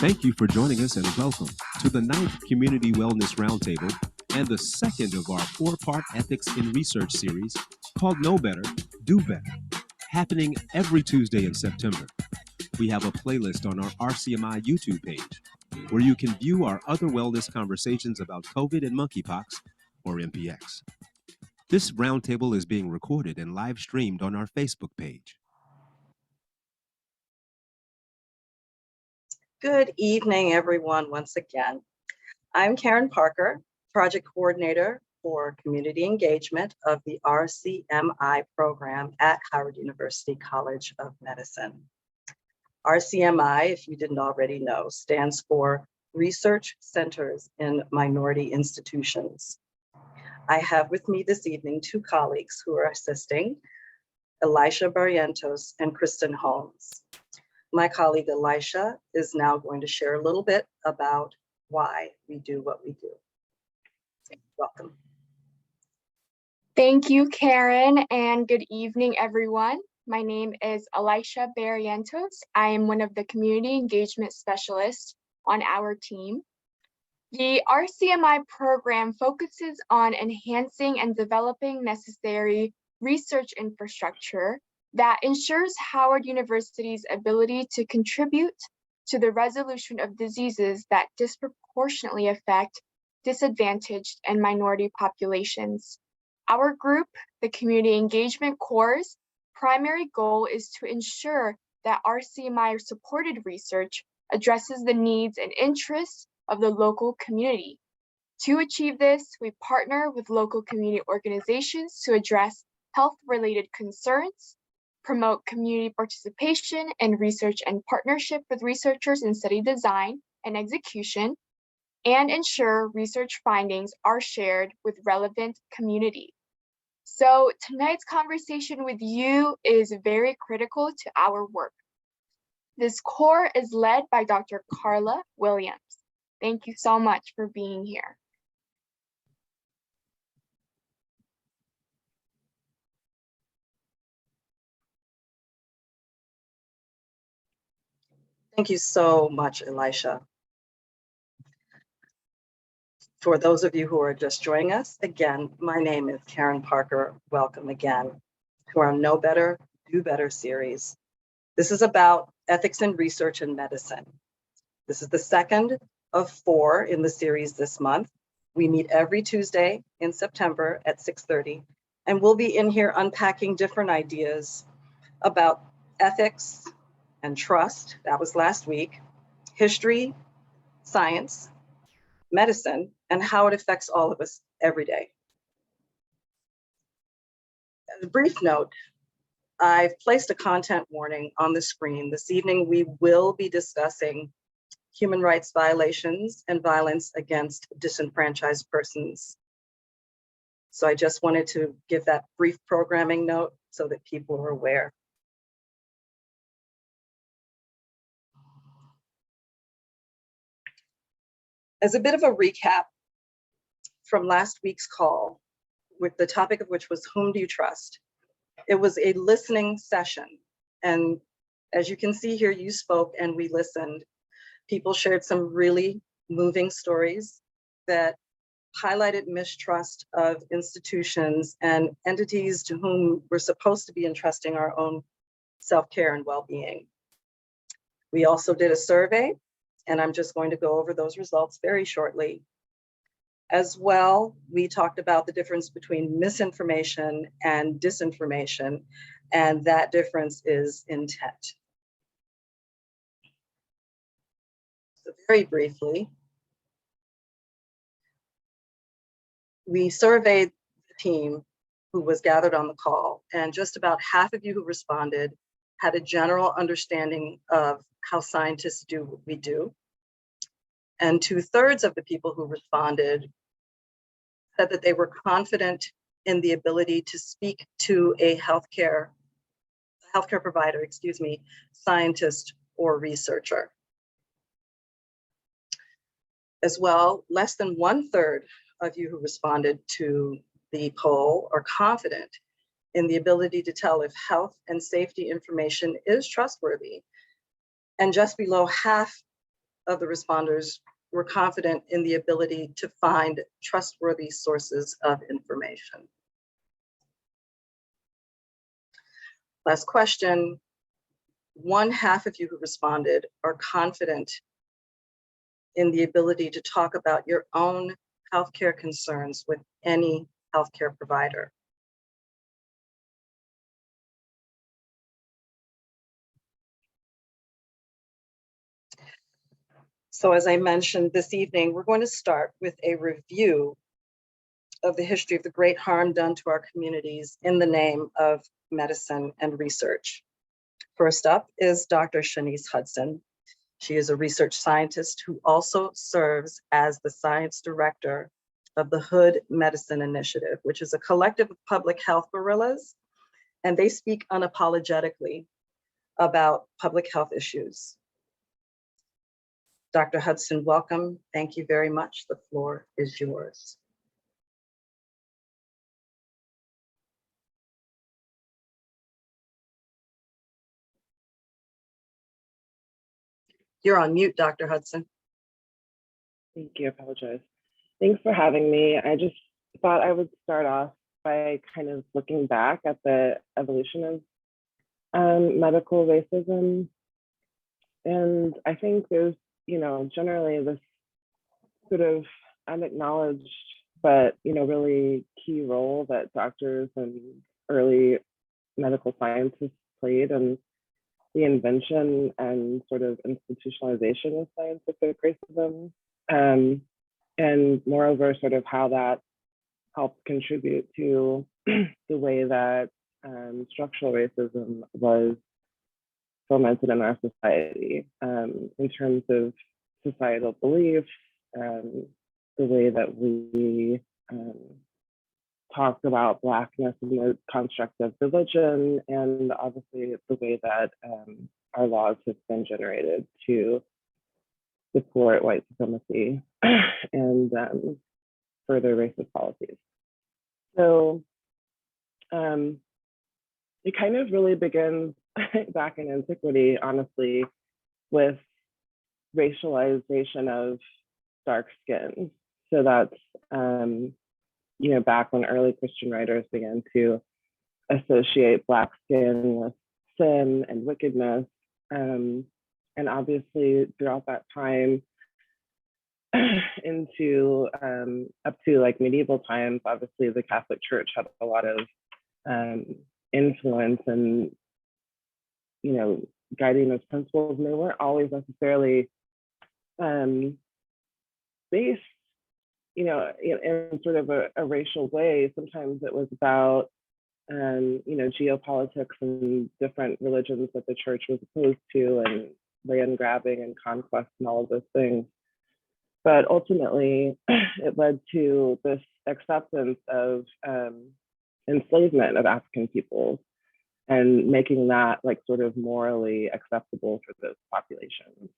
Thank you for joining us and welcome to the 9th Community Wellness Roundtable and the second of our 4-part Ethics in Research series called Know Better, Do Better, happening every Tuesday in September. We have a playlist on our RCMI YouTube page where you can view our other wellness conversations about COVID and monkeypox, or MPX. This roundtable is being recorded and live streamed on our Facebook page. Good evening, everyone, once again. I'm Karen Parker, Project Coordinator for Community Engagement of the RCMI program at Howard University College of Medicine. RCMI, if you didn't already know, stands for Research Centers in Minority Institutions. I have with me this evening 2 colleagues who are assisting, Elisha Barrientos and Kristen Holmes. My colleague Elisha is now going to share a little bit about why we do what we do. Welcome. Thank you, Karen, and good evening, everyone. My name is Elisha Barrientos. I am one of the community engagement specialists on our team. The RCMI program focuses on enhancing and developing necessary research infrastructure that ensures Howard University's ability to contribute to the resolution of diseases that disproportionately affect disadvantaged and minority populations. Our group, the Community Engagement Core's primary goal is to ensure that RCMI-supported research addresses the needs and interests of the local community. To achieve this, we partner with local community organizations to address health-related concerns, promote community participation in research and partnership with researchers in study design and execution, and ensure research findings are shared with relevant community. So tonight's conversation with you is very critical to our work. This core is led by Dr. Carla Williams. Thank you so much for being here. Thank you so much, Elisha. For those of you who are just joining us, again, my name is Karen Parker. Welcome again to our Know Better, Do Better series. This is about ethics in research and medicine. This is the second of 4 in the series this month. We meet every Tuesday in September at 6:30, and we'll be in here unpacking different ideas about ethics and trust, that was last week, history, science, medicine, and how it affects all of us every day. As a brief note, I've placed a content warning on the screen. This evening, we will be discussing human rights violations and violence against disenfranchised persons. So I just wanted to give that brief programming note so that people are aware. As a bit of a recap from last week's call, with the topic of which was whom do you trust? It was a listening session. And as you can see here, you spoke and we listened. People shared some really moving stories that highlighted mistrust of institutions and entities to whom we're supposed to be entrusting our own self-care and well-being. We also did a survey, and I'm just going to go over those results very shortly. As well, we talked about the difference between misinformation and disinformation, and that difference is intent. So very briefly, we surveyed the team who was gathered on the call, and just about half of you who responded had a general understanding of how scientists do what we do. And 2/3 of the people who responded said that they were confident in the ability to speak to a healthcare provider, scientist or researcher. As well, less than 1/3 of you who responded to the poll are confident in the ability to tell if health and safety information is trustworthy. And just below half of the responders were confident in the ability to find trustworthy sources of information. Last question. One half of you who responded are confident in the ability to talk about your own healthcare concerns with any healthcare provider. So as I mentioned this evening, we're going to start with a review of the history of the great harm done to our communities in the name of medicine and research. First up is Dr. Shanice Hudson. She is a research scientist who also serves as the science director of the Hood Medicine Initiative, which is a collective of public health guerrillas, and they speak unapologetically about public health issues. Dr. Hudson, welcome. Thank you very much. The floor is yours. You're on mute, Dr. Hudson. Thank you, I apologize. Thanks for having me. I just thought I would start off by kind of looking back at the evolution of medical racism. And I think there's, generally this sort of unacknowledged, but, really key role that doctors and early medical scientists played in the invention and sort of institutionalization of scientific racism. And moreover, sort of how that helped contribute to the way that structural racism was fomented in our society, in terms of societal beliefs, the way that we talked about Blackness in the construct of religion, and obviously the way that our laws have been generated to support white supremacy and further racist policies. So it kind of really begins back in antiquity, honestly, with racialization of dark skin. So that's, back when early Christian writers began to associate Black skin with sin and wickedness. And obviously throughout that time into up to like medieval times, obviously the Catholic Church had a lot of influence and, guiding those principles, and they weren't always necessarily based, in sort of a racial way. Sometimes it was about, geopolitics and different religions that the church was opposed to, and land grabbing and conquest and all of those things. But ultimately, it led to this acceptance of enslavement of African peoples and making that like sort of morally acceptable for those populations.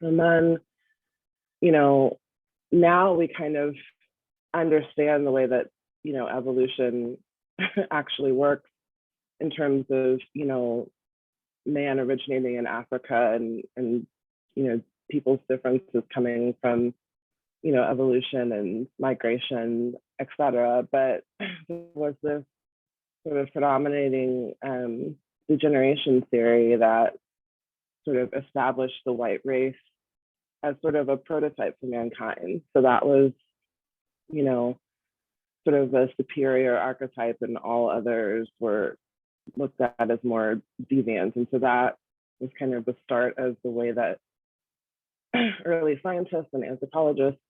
And then, now we kind of understand the way that, evolution actually works in terms of, man originating in Africa and people's differences coming from, evolution and migration, et cetera. But there was this sort of predominating degeneration theory that sort of established the white race as sort of a prototype for mankind. So that was, sort of a superior archetype, and all others were looked at as more deviant. And so that was kind of the start of the way that early scientists and anthropologists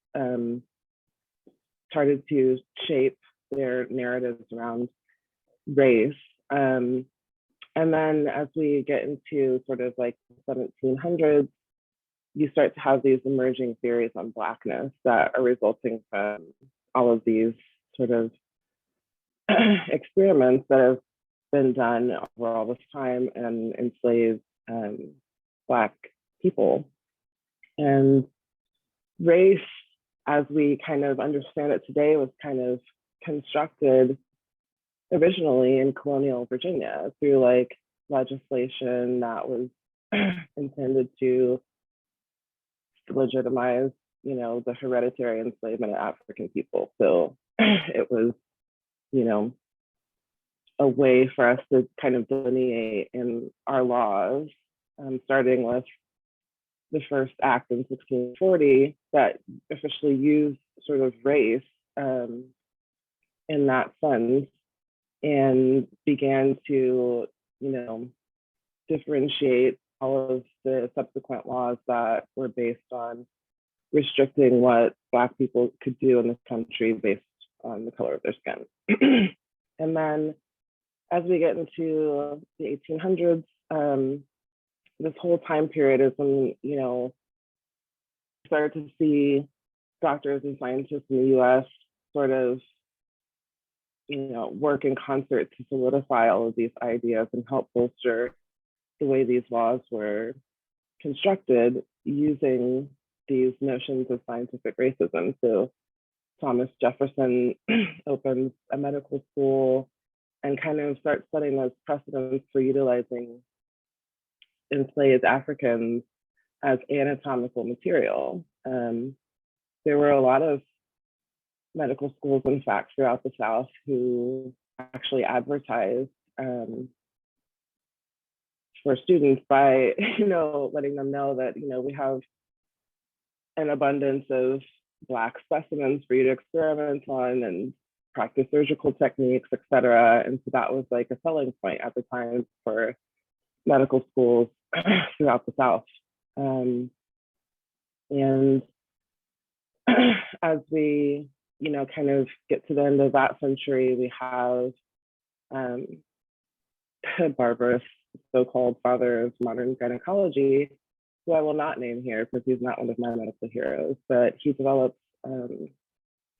started to shape their narratives around race. And then as we get into sort of like the 1700s, you start to have these emerging theories on Blackness that are resulting from all of these sort of experiments that have been done over all this time and enslaved Black people. And race, as we kind of understand it today, was kind of constructed originally in colonial Virginia through like, legislation that was intended to, legitimize, you know, the hereditary enslavement of African people. So it was, you know, a way for us to kind of delineate in our laws, starting with the first act in 1640 that officially used sort of race in that sense, and began to, you know, differentiate all of the subsequent laws that were based on restricting what Black people could do in this country based on the color of their skin. And then as we get into the 1800s, this whole time period is when, you know, started to see doctors and scientists in the US sort of, you know, work in concert to solidify all of these ideas and help bolster the way these laws were constructed using these notions of scientific racism. So Thomas Jefferson opens a medical school and kind of starts setting those precedents for utilizing enslaved Africans as anatomical material. There were a lot of medical schools, in fact, throughout the South who actually advertised for students by, you know, letting them know that, you know, we have an abundance of Black specimens for you to experiment on and practice surgical techniques, et cetera. And so that was like a selling point at the time for medical schools throughout the South. And as we, you know, kind of get to the end of that century, we have a barbarous so-called father of modern gynecology, who I will not name here because he's not one of my medical heroes, but he developed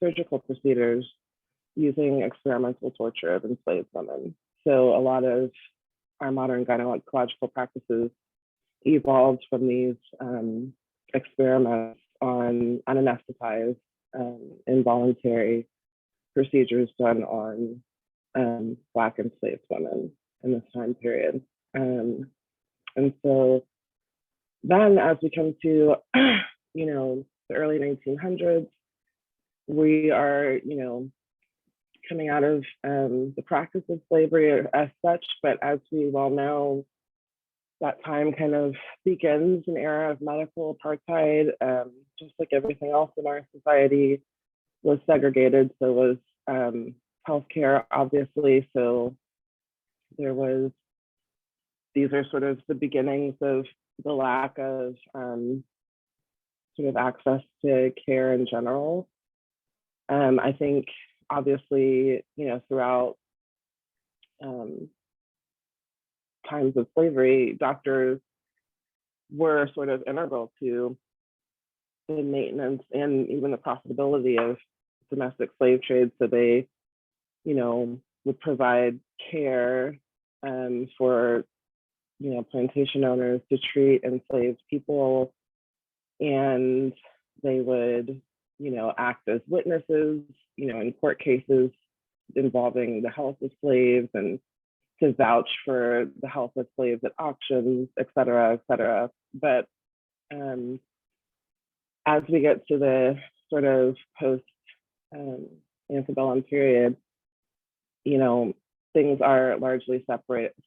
surgical procedures using experimental torture of enslaved women. So a lot of our modern gynecological practices evolved from these experiments on unanesthetized, involuntary procedures done on Black enslaved women in this time period. And so then as we come to, you know, the early 1900s, we are, you know, coming out of the practice of slavery as such, but as we well know, that time kind of begins an era of medical apartheid. Just like everything else in our society was segregated, so was healthcare, obviously. So there was, these are sort of the beginnings of the lack of sort of access to care in general. I think obviously, you know, throughout times of slavery, doctors were sort of integral to the maintenance and even the profitability of domestic slave trade. So they, you know, would provide care for, you know, plantation owners to treat enslaved people, and they would, you know, act as witnesses, you know, in court cases involving the health of slaves, and to vouch for the health of slaves at auctions, et cetera, et cetera. But as we get to the sort of post antebellum period, you know, things are largely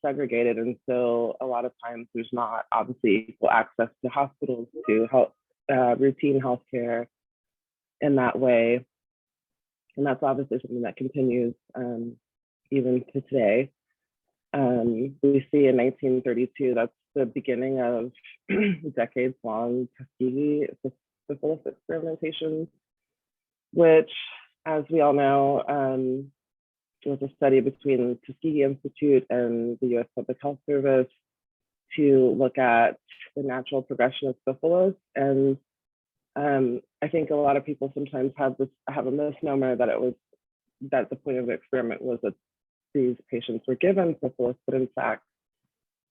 segregated. And so a lot of times there's not obviously equal access to hospitals, to health, routine healthcare in that way. And that's obviously something that continues even to today. We see in 1932, that's the beginning of decades-long Tuskegee syphilis experimentation, which, as we all know, was a study between the Tuskegee Institute and the US Public Health Service to look at the natural progression of syphilis. And I think a lot of people sometimes have a misnomer that the point of the experiment was that these patients were given syphilis, but in fact,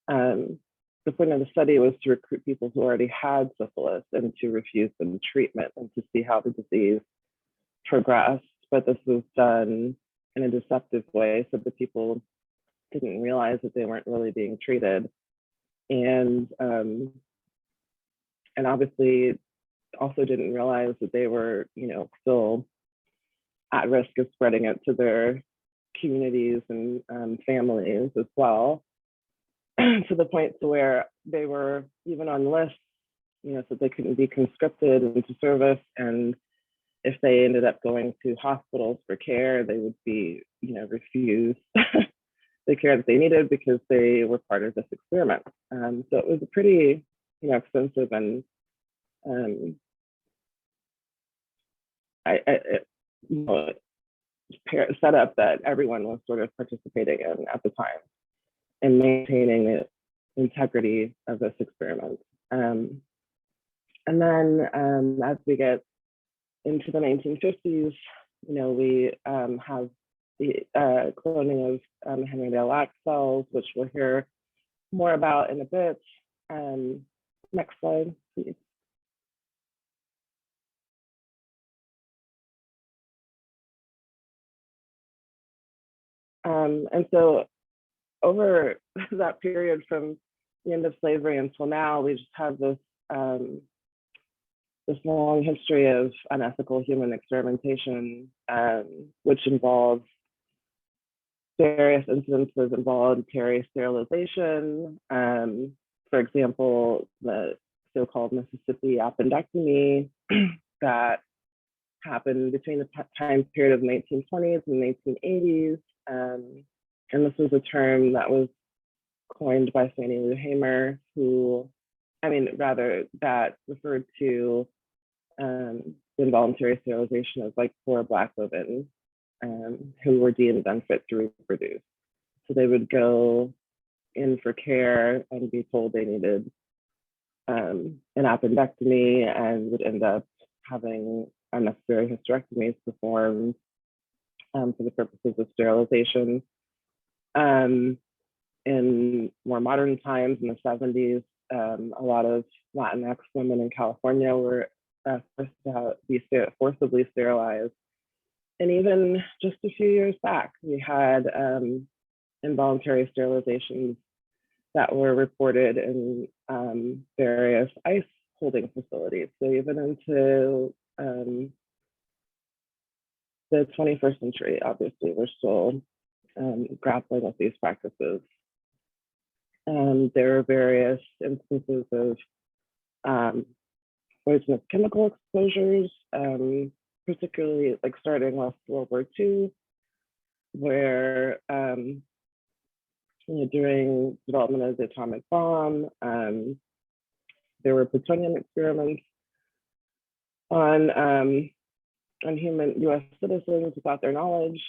the point of the study was to recruit people who already had syphilis and to refuse them treatment and to see how the disease progressed. But this was done in a deceptive way, so the people didn't realize that they weren't really being treated. And obviously, also didn't realize that they were, still at risk of spreading it to their communities and families as well, to the point to where they were even on lists, so they couldn't be conscripted into service. And if they ended up going to hospitals for care, they would be, refused the care that they needed because they were part of this experiment. So it was a pretty, expensive and setup that everyone was sort of participating in at the time and maintaining the integrity of this experiment. And then as we get into the 1950s, we have the cloning of Henry lac cells, which we'll hear more about in a bit. Next slide, please. And so over that period from the end of slavery until now, we just have this this long history of unethical human experimentation, which involves various instances of involuntary sterilization. For example, the so-called Mississippi appendectomy that happened between the time period of the 1920s and 1980s. And this was a term that was coined by Fannie Lou Hamer, that referred to involuntary sterilization of like poor Black women who were deemed unfit to reproduce. So they would go in for care and be told they needed an appendectomy and would end up having unnecessary hysterectomies performed for the purposes of sterilization. In more modern times, in the 70s, a lot of Latinx women in California were forced to be forcibly sterilized. And even just a few years back, we had involuntary sterilizations that were reported in various ICE holding facilities. So even into the 21st century, obviously, we're still grappling with these practices. There are various instances of poisonous chemical exposures, particularly like starting with World War II, where during development of the atomic bomb, there were plutonium experiments on human U.S. citizens without their knowledge.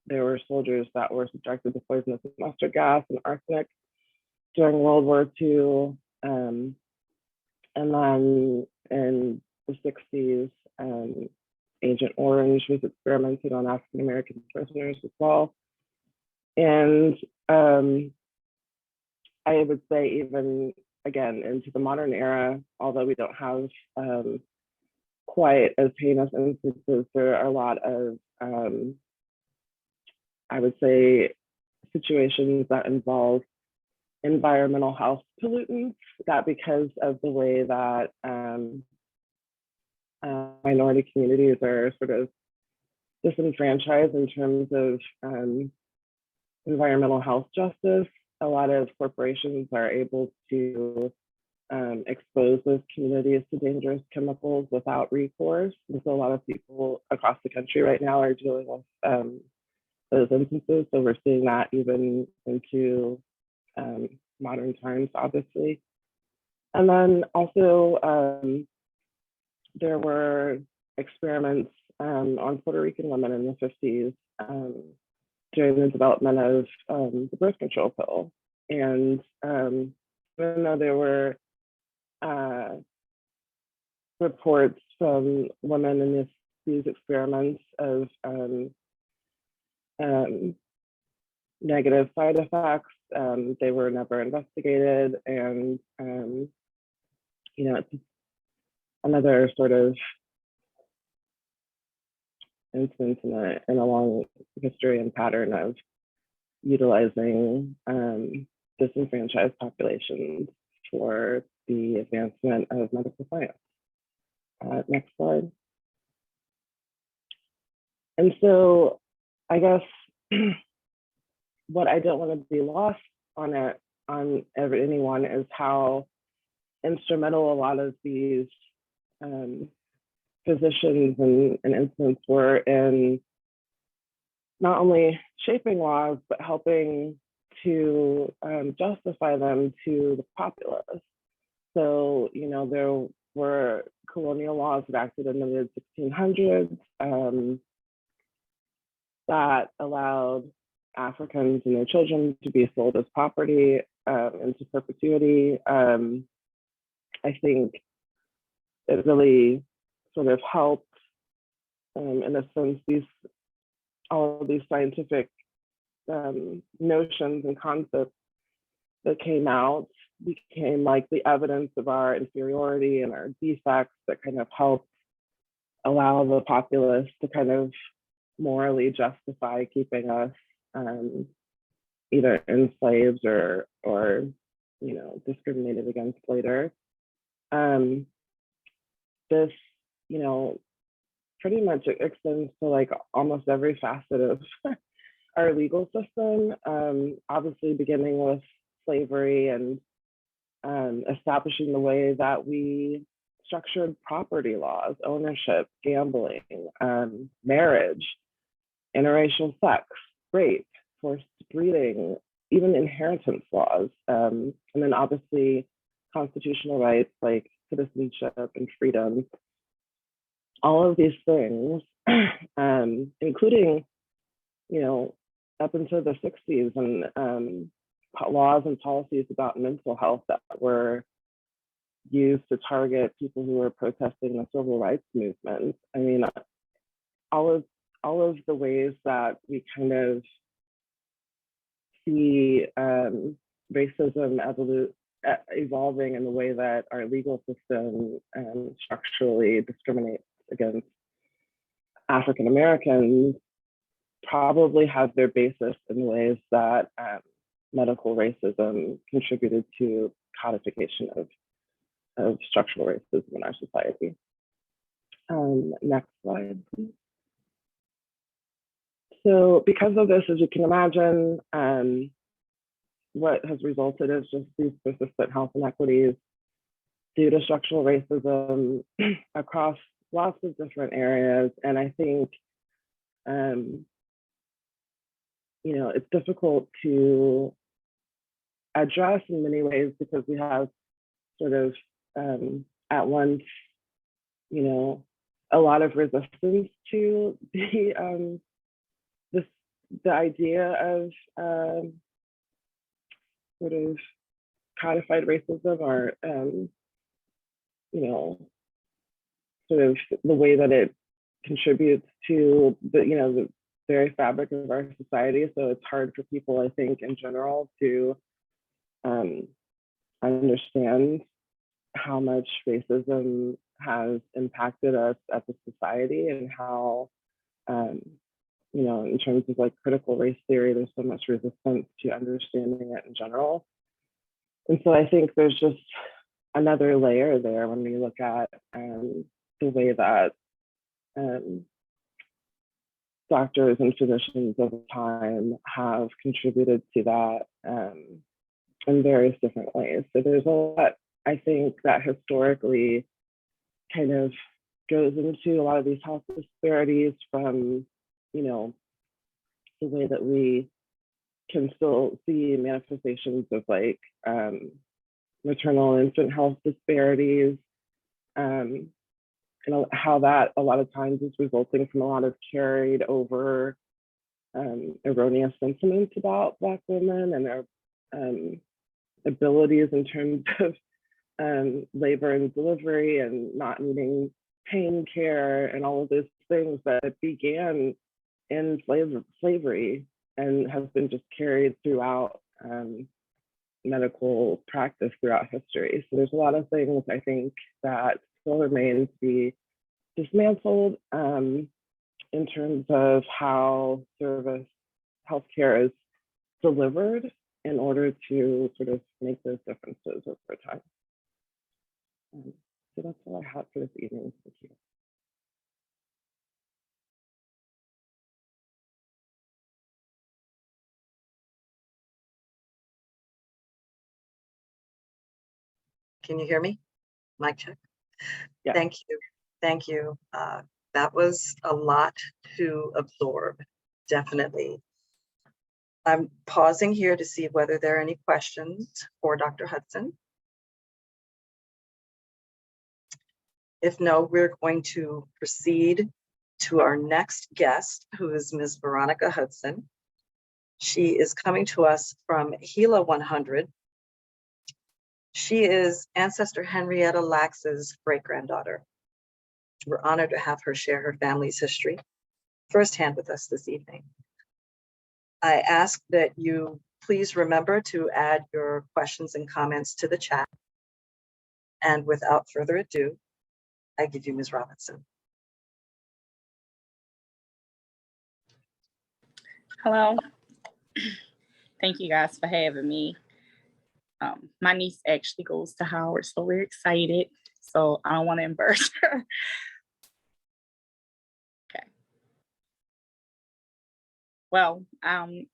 There were soldiers that were subjected to poisonous mustard gas and arsenic during World War II. And then in the 60s, Agent Orange was experimented on African American prisoners as well. And I would say even, again, into the modern era, although we don't have quite as heinous instances, there are a lot of, I would say, situations that involve environmental health pollutants, that because of the way that minority communities are sort of disenfranchised in terms of environmental health justice, a lot of corporations are able to expose those communities to dangerous chemicals without recourse. And so a lot of people across the country right now are dealing with those instances. So we're seeing that even into modern times, obviously. And then also there were experiments on Puerto Rican women in the 50s during the development of the birth control pill. And even though there were reports from women in these experiments of negative side effects, they were never investigated. And it's another sort of instance in a long history and pattern of utilizing disenfranchised populations for the advancement of medical science. Next slide. And so I guess what I don't want to be lost on anyone is how instrumental a lot of these physicians and incidents were in not only shaping laws, but helping to justify them to the populace. So, you know, there were colonial laws enacted in the mid-1600s that allowed Africans and their children to be sold as property into perpetuity. I think it really sort of helped, in a sense, all of these scientific notions and concepts that came out became like the evidence of our inferiority and our defects that kind of helped allow the populace to kind of morally justify keeping us either enslaved or you know, discriminated against later. This, you know, pretty much extends to like almost every facet of our legal system, obviously beginning with slavery and establishing the way that we structured property laws, ownership, gambling, marriage, interracial sex, rape, forced breeding, even inheritance laws, and then obviously constitutional rights like citizenship and freedom. All of these things, including, you know, up until the 60s and laws and policies about mental health that were used to target people who were protesting the civil rights movement. I mean, all of the ways that we kind of see racism evolving in the way that our legal system structurally discriminates against African Americans probably have their basis in ways that medical racism contributed to codification of structural racism in our society. Next slide, please. So because of this, as you can imagine, what has resulted is just these persistent health inequities due to structural racism across lots of different areas. And I think, you know, it's difficult to address in many ways because we have sort of at once, you know, a lot of resistance to the idea of sort of codified racism or, you know, sort of the way that it contributes to the, you know, the very fabric of our society. So it's hard for people, I think, in general to understand how much racism has impacted us as a society and how, you know, in terms of like critical race theory, there's so much resistance to understanding it in general. And so I think there's just another layer there when we look at the way that doctors and physicians over time have contributed to that in various different ways. So there's a lot, I think, that historically kind of goes into a lot of these health disparities from, you know, the way that we can still see manifestations of like maternal and infant health disparities, and how that a lot of times is resulting from a lot of carried over erroneous sentiments about Black women and their abilities in terms of labor and delivery and not needing pain care and all of those things that began in slavery and has been just carried throughout medical practice throughout history. So there's a lot of things I think that still remain to be dismantled in terms of how service healthcare is delivered in order to sort of make those differences over time. So that's all I have for this evening. Thank you. Can you hear me? Mic check. Yeah. Thank you. Thank you. That was a lot to absorb, definitely. I'm pausing here to see whether there are any questions for Dr. Hudson. If no, we're going to proceed to our next guest, who is Ms. Veronica Hudson. She is coming to us from Gila 100. She is ancestor Henrietta Lax's great-granddaughter. We're honored to have her share her family's history firsthand with us this evening. I ask that you please remember to add your questions and comments to the chat. And without further ado, I give you Ms. Robinson. Hello. Thank you guys for having me. My niece actually goes to Howard, so we're excited. So I don't want to embarrass her. Okay. Well,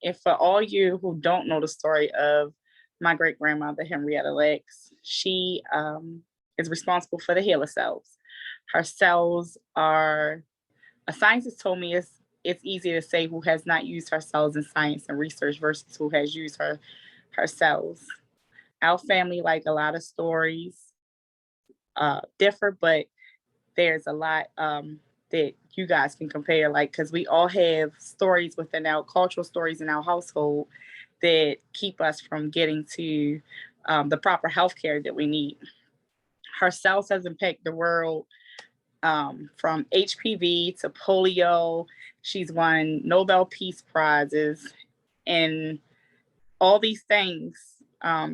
if for all you who don't know the story of my great-grandmother, Henrietta Lacks, she is responsible for the HeLa cells. Her cells are, a scientist told me it's easier to say who has not used her cells in science and research versus who has used her cells. Our family, like a lot of stories, differ, but there's a lot that you guys can compare, like, because we all have stories within our cultural stories in our household that keep us from getting to the proper healthcare that we need. Her cells has impacted the world from HPV to polio. She's won Nobel Peace Prizes, and all these things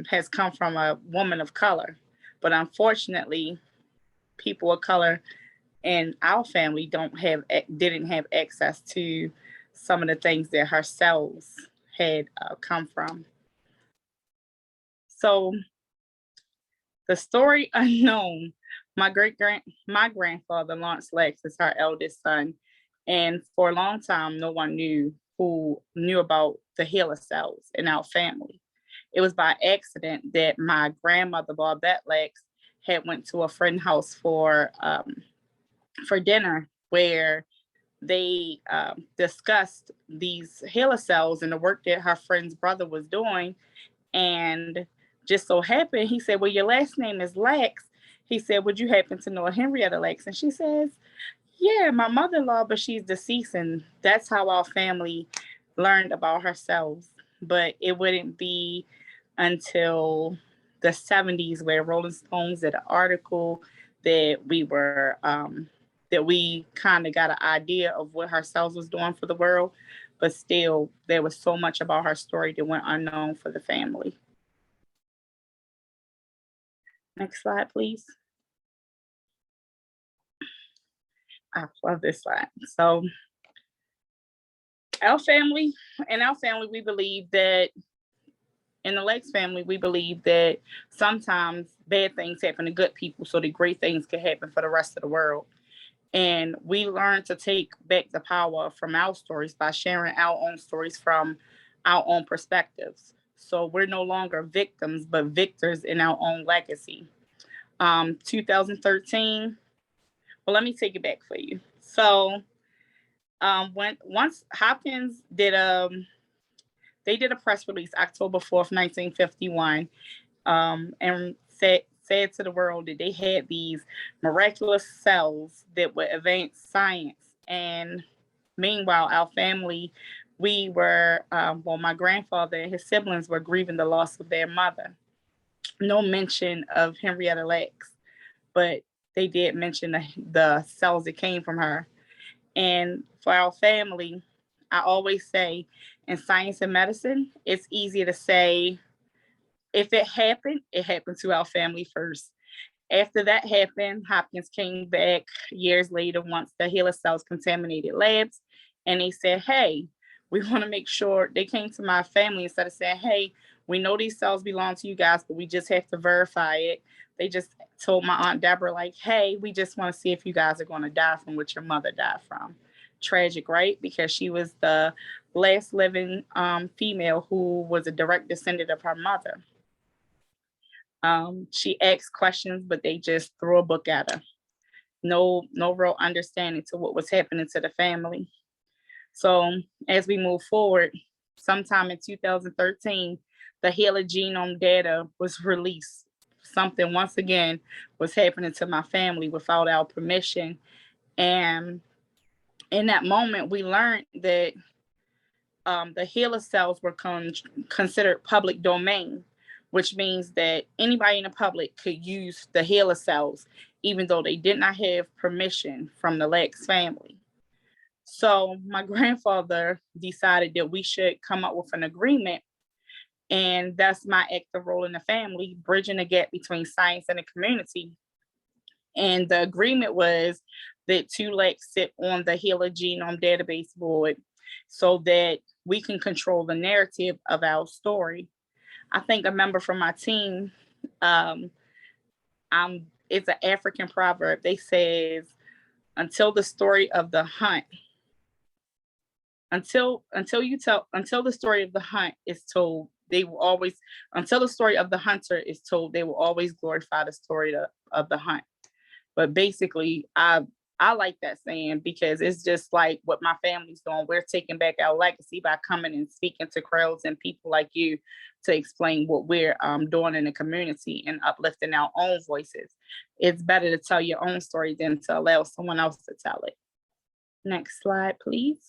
has come from a woman of color. But unfortunately, people of color in our family didn't have access to some of the things that her cells had come from. So the story unknown, my grandfather, Lawrence Lex, is her eldest son. And for a long time, no one knew about the HeLa cells in our family. It was by accident that my grandmother, Barbette Lex, had went to a friend's house for dinner, where they discussed these HeLa cells and the work that her friend's brother was doing. And just so happened, he said, well, your last name is Lax. He said, would you happen to know Henrietta Lax? And she says, yeah, my mother-in-law, but she's deceased. And that's how our family learned about her cells. But it wouldn't be until the 70s where Rolling Stones did an article that we kind of got an idea of what her cells was doing for the world. But still, there was so much about her story that went unknown for the family. Next slide, please. I love this slide. So in our family, we believe that, in the Lex family, we believe that sometimes bad things happen to good people so that great things can happen for the rest of the world. And we learn to take back the power from our stories by sharing our own stories from our own perspectives. So we're no longer victims, but victors in our own legacy. 2013, well, let me take it back for you. So once Hopkins did they did a press release October 4th, 1951, and said to the world that they had these miraculous cells that would advance science. And meanwhile, our family, we were, my grandfather and his siblings were grieving the loss of their mother. No mention of Henrietta Lacks, but they did mention the cells that came from her. And for our family, I always say, in science and medicine, it's easier to say, if it happened to our family first. After that happened, Hopkins came back years later once the HeLa cells contaminated labs, and they said, hey, we want to make sure. They came to my family instead of saying, hey, we know these cells belong to you guys, but we just have to verify it. They just told my Aunt Deborah, like, hey, we just want to see if you guys are going to die from what your mother died from. Tragic, right? Because she was the last living female who was a direct descendant of her mother. She asked questions, but they just threw a book at her. No real understanding to what was happening to the family. So as we move forward, sometime in 2013, the HeLa genome data was released. Something once again was happening to my family without our permission. And in that moment, we learned that the HeLa cells were considered public domain, which means that anybody in the public could use the HeLa cells, even though they did not have permission from the Lex family. So my grandfather decided that we should come up with an agreement, and that's my active role in the family, bridging the gap between science and the community. And the agreement was that two Lex sit on the HeLa genome database board so that we can control the narrative of our story. I think a member from my team, it's an African proverb. They says, until the story of the hunt, until the story of the hunt is told, they will always, until the story of the hunter is told, they will always glorify the story of the hunt. But basically, I like that saying because it's just like what my family's doing. We're taking back our legacy by coming and speaking to crowds and people like you to explain what we're doing in the community and uplifting our own voices. It's better to tell your own story than to allow someone else to tell it. Next slide, please.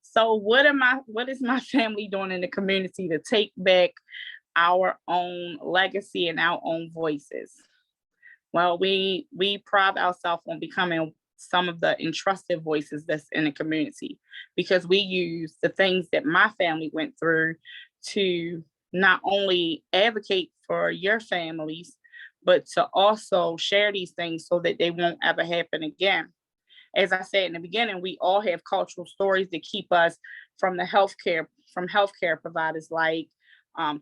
So what is my family doing in the community to take back our own legacy and our own voices? Well, we pride ourselves on becoming some of the entrusted voices that's in the community, because we use the things that my family went through to not only advocate for your families, but to also share these things so that they won't ever happen again. As I said in the beginning, we all have cultural stories that keep us from healthcare providers, like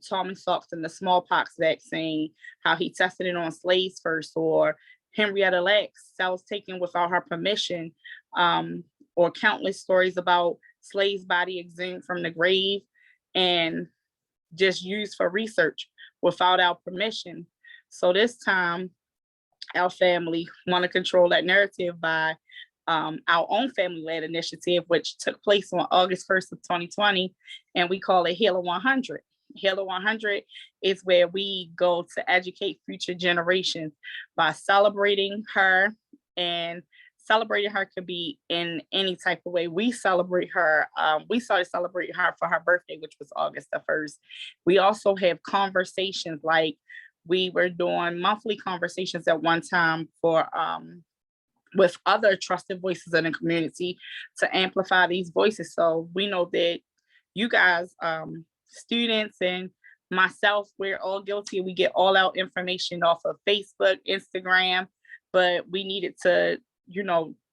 Thomas Sawson, the smallpox vaccine, how he tested it on slaves first, or Henrietta Lacks, cells taken without her permission, or countless stories about slaves' body exhumed from the grave and just used for research without our permission. So this time, our family want to control that narrative by our own family-led initiative, which took place on August 1st of 2020, and we call it HeLa 100. HeLa 100 is where we go to educate future generations by celebrating her, and celebrating her could be in any type of way. We celebrate her. We started celebrating her for her birthday, which was August the 1st. We also have conversations, like we were doing monthly conversations at one time for with other trusted voices in the community to amplify these voices. So we know that you guys, students and myself, we're all guilty. We get all our information off of Facebook, Instagram, but we needed to,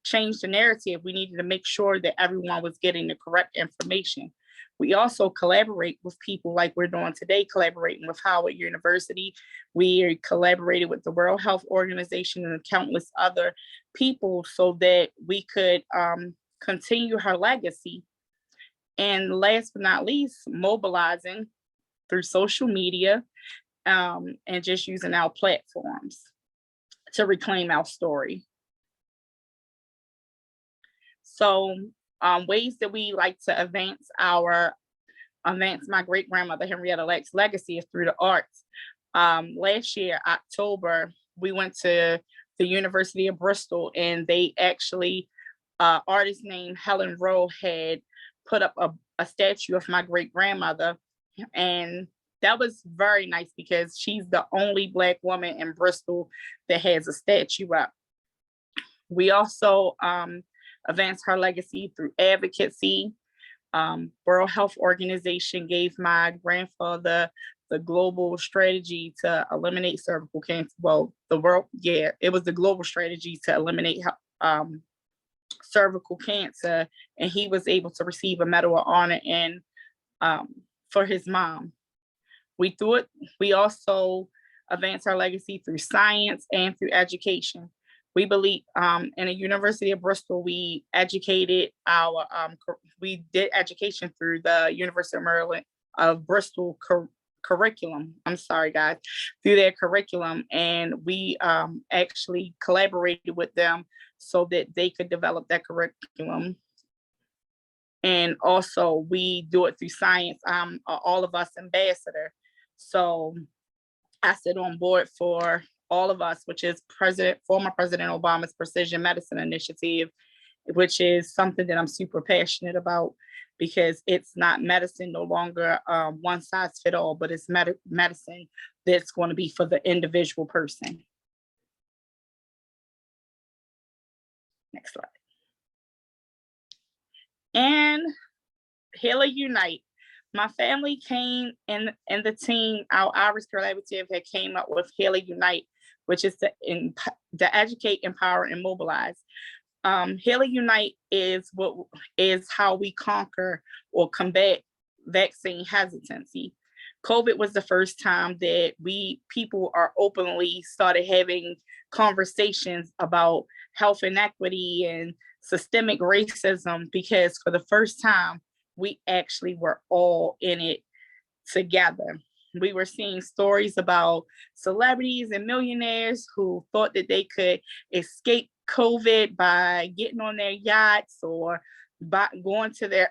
change the narrative. We needed to make sure that everyone was getting the correct information. We also collaborate with people like we're doing today, collaborating with Howard University. We collaborated with the World Health Organization and countless other people so that we could continue her legacy. And last but not least, mobilizing through social media and just using our platforms to reclaim our story. So ways that we like to advance my great-grandmother Henrietta Lack's legacy is through the arts. Last year, October, we went to the University of Bristol, and they actually, artist named Helen Rowe had put up a statue of my great-grandmother. And that was very nice because she's the only Black woman in Bristol that has a statue up. We also advanced her legacy through advocacy. World Health Organization gave my grandfather the global strategy to eliminate cervical cancer. Well, it was the global strategy to eliminate cervical cancer, and he was able to receive a Medal of Honor for his mom. We also advance our legacy through science and through education. We believe in the University of Bristol, we educated we did education through the University of Maryland of Bristol curriculum. I'm sorry, guys, through their curriculum. And we actually collaborated with them so that they could develop that curriculum. And also we do it through science. I'm All of Us ambassador. So I sit on board for All of Us, which is former President Obama's Precision Medicine Initiative, which is something that I'm super passionate about, because it's not medicine no longer one size fit all, but it's medicine that's going to be for the individual person. Next slide. And Healer Unite. My family came in the team, our Irish collaborative had came up with Healer Unite, which is to educate, empower, and mobilize. Healer Unite is how we conquer or combat vaccine hesitancy. COVID was the first time that people are openly started having conversations about health inequity and systemic racism, because for the first time, we actually were all in it together. We were seeing stories about celebrities and millionaires who thought that they could escape COVID by getting on their yachts or by going to their,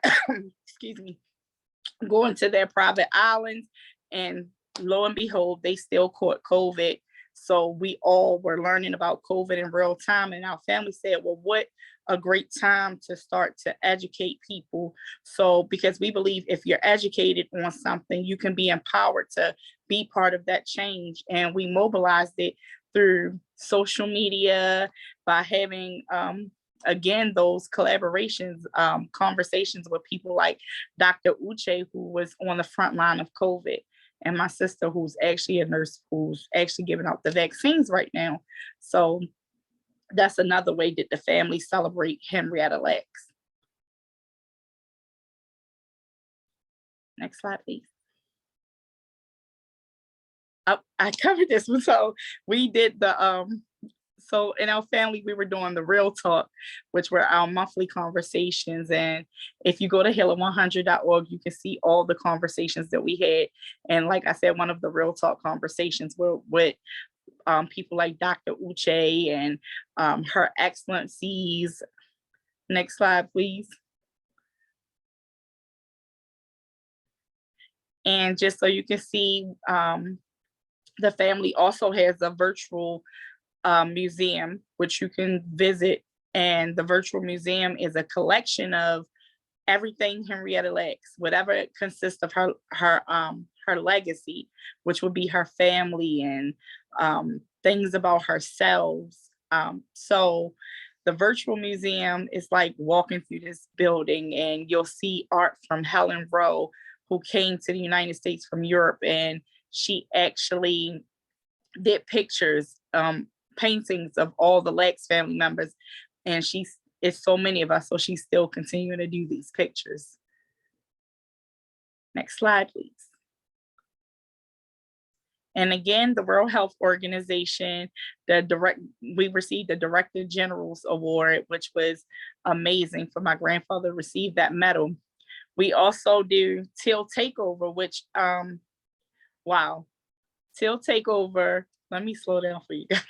going to their private islands, and lo and behold, they still caught COVID. So we all were learning about COVID in real time, and our family said, well, what a great time to start to educate people. So, because we believe if you're educated on something, you can be empowered to be part of that change. And we mobilized it through social media by having, again, those collaborations, conversations with people like Dr. Uche, who was on the front line of COVID, and my sister, who's actually a nurse, who's actually giving out the vaccines right now. So that's another way that the family celebrate Henrietta Lacks. Next slide, please. Oh, I covered this one. So we did the, so in our family, we were doing the Real Talk, which were our monthly conversations. And if you go to healer100.org, you can see all the conversations that we had. And like I said, one of the Real Talk conversations were with people like Dr. Uche and Her Excellencies. Next slide, please. And just so you can see, the family also has a virtual museum, which you can visit. And the virtual museum is a collection of everything Henrietta Lacks, whatever it consists of her legacy, which would be her family and things about herself. So the virtual museum is like walking through this building, and you'll see art from Helen Rowe, who came to the United States from Europe, and she actually did pictures, paintings of all the Lacks family members, and it's so many of us, so she's still continuing to do these pictures. Next slide, please. And again, the World Health Organization, we received the Director General's Award, which was amazing for my grandfather to receive that medal. We also do Till Takeover, which, wow, Till Takeover, let me slow down for you guys.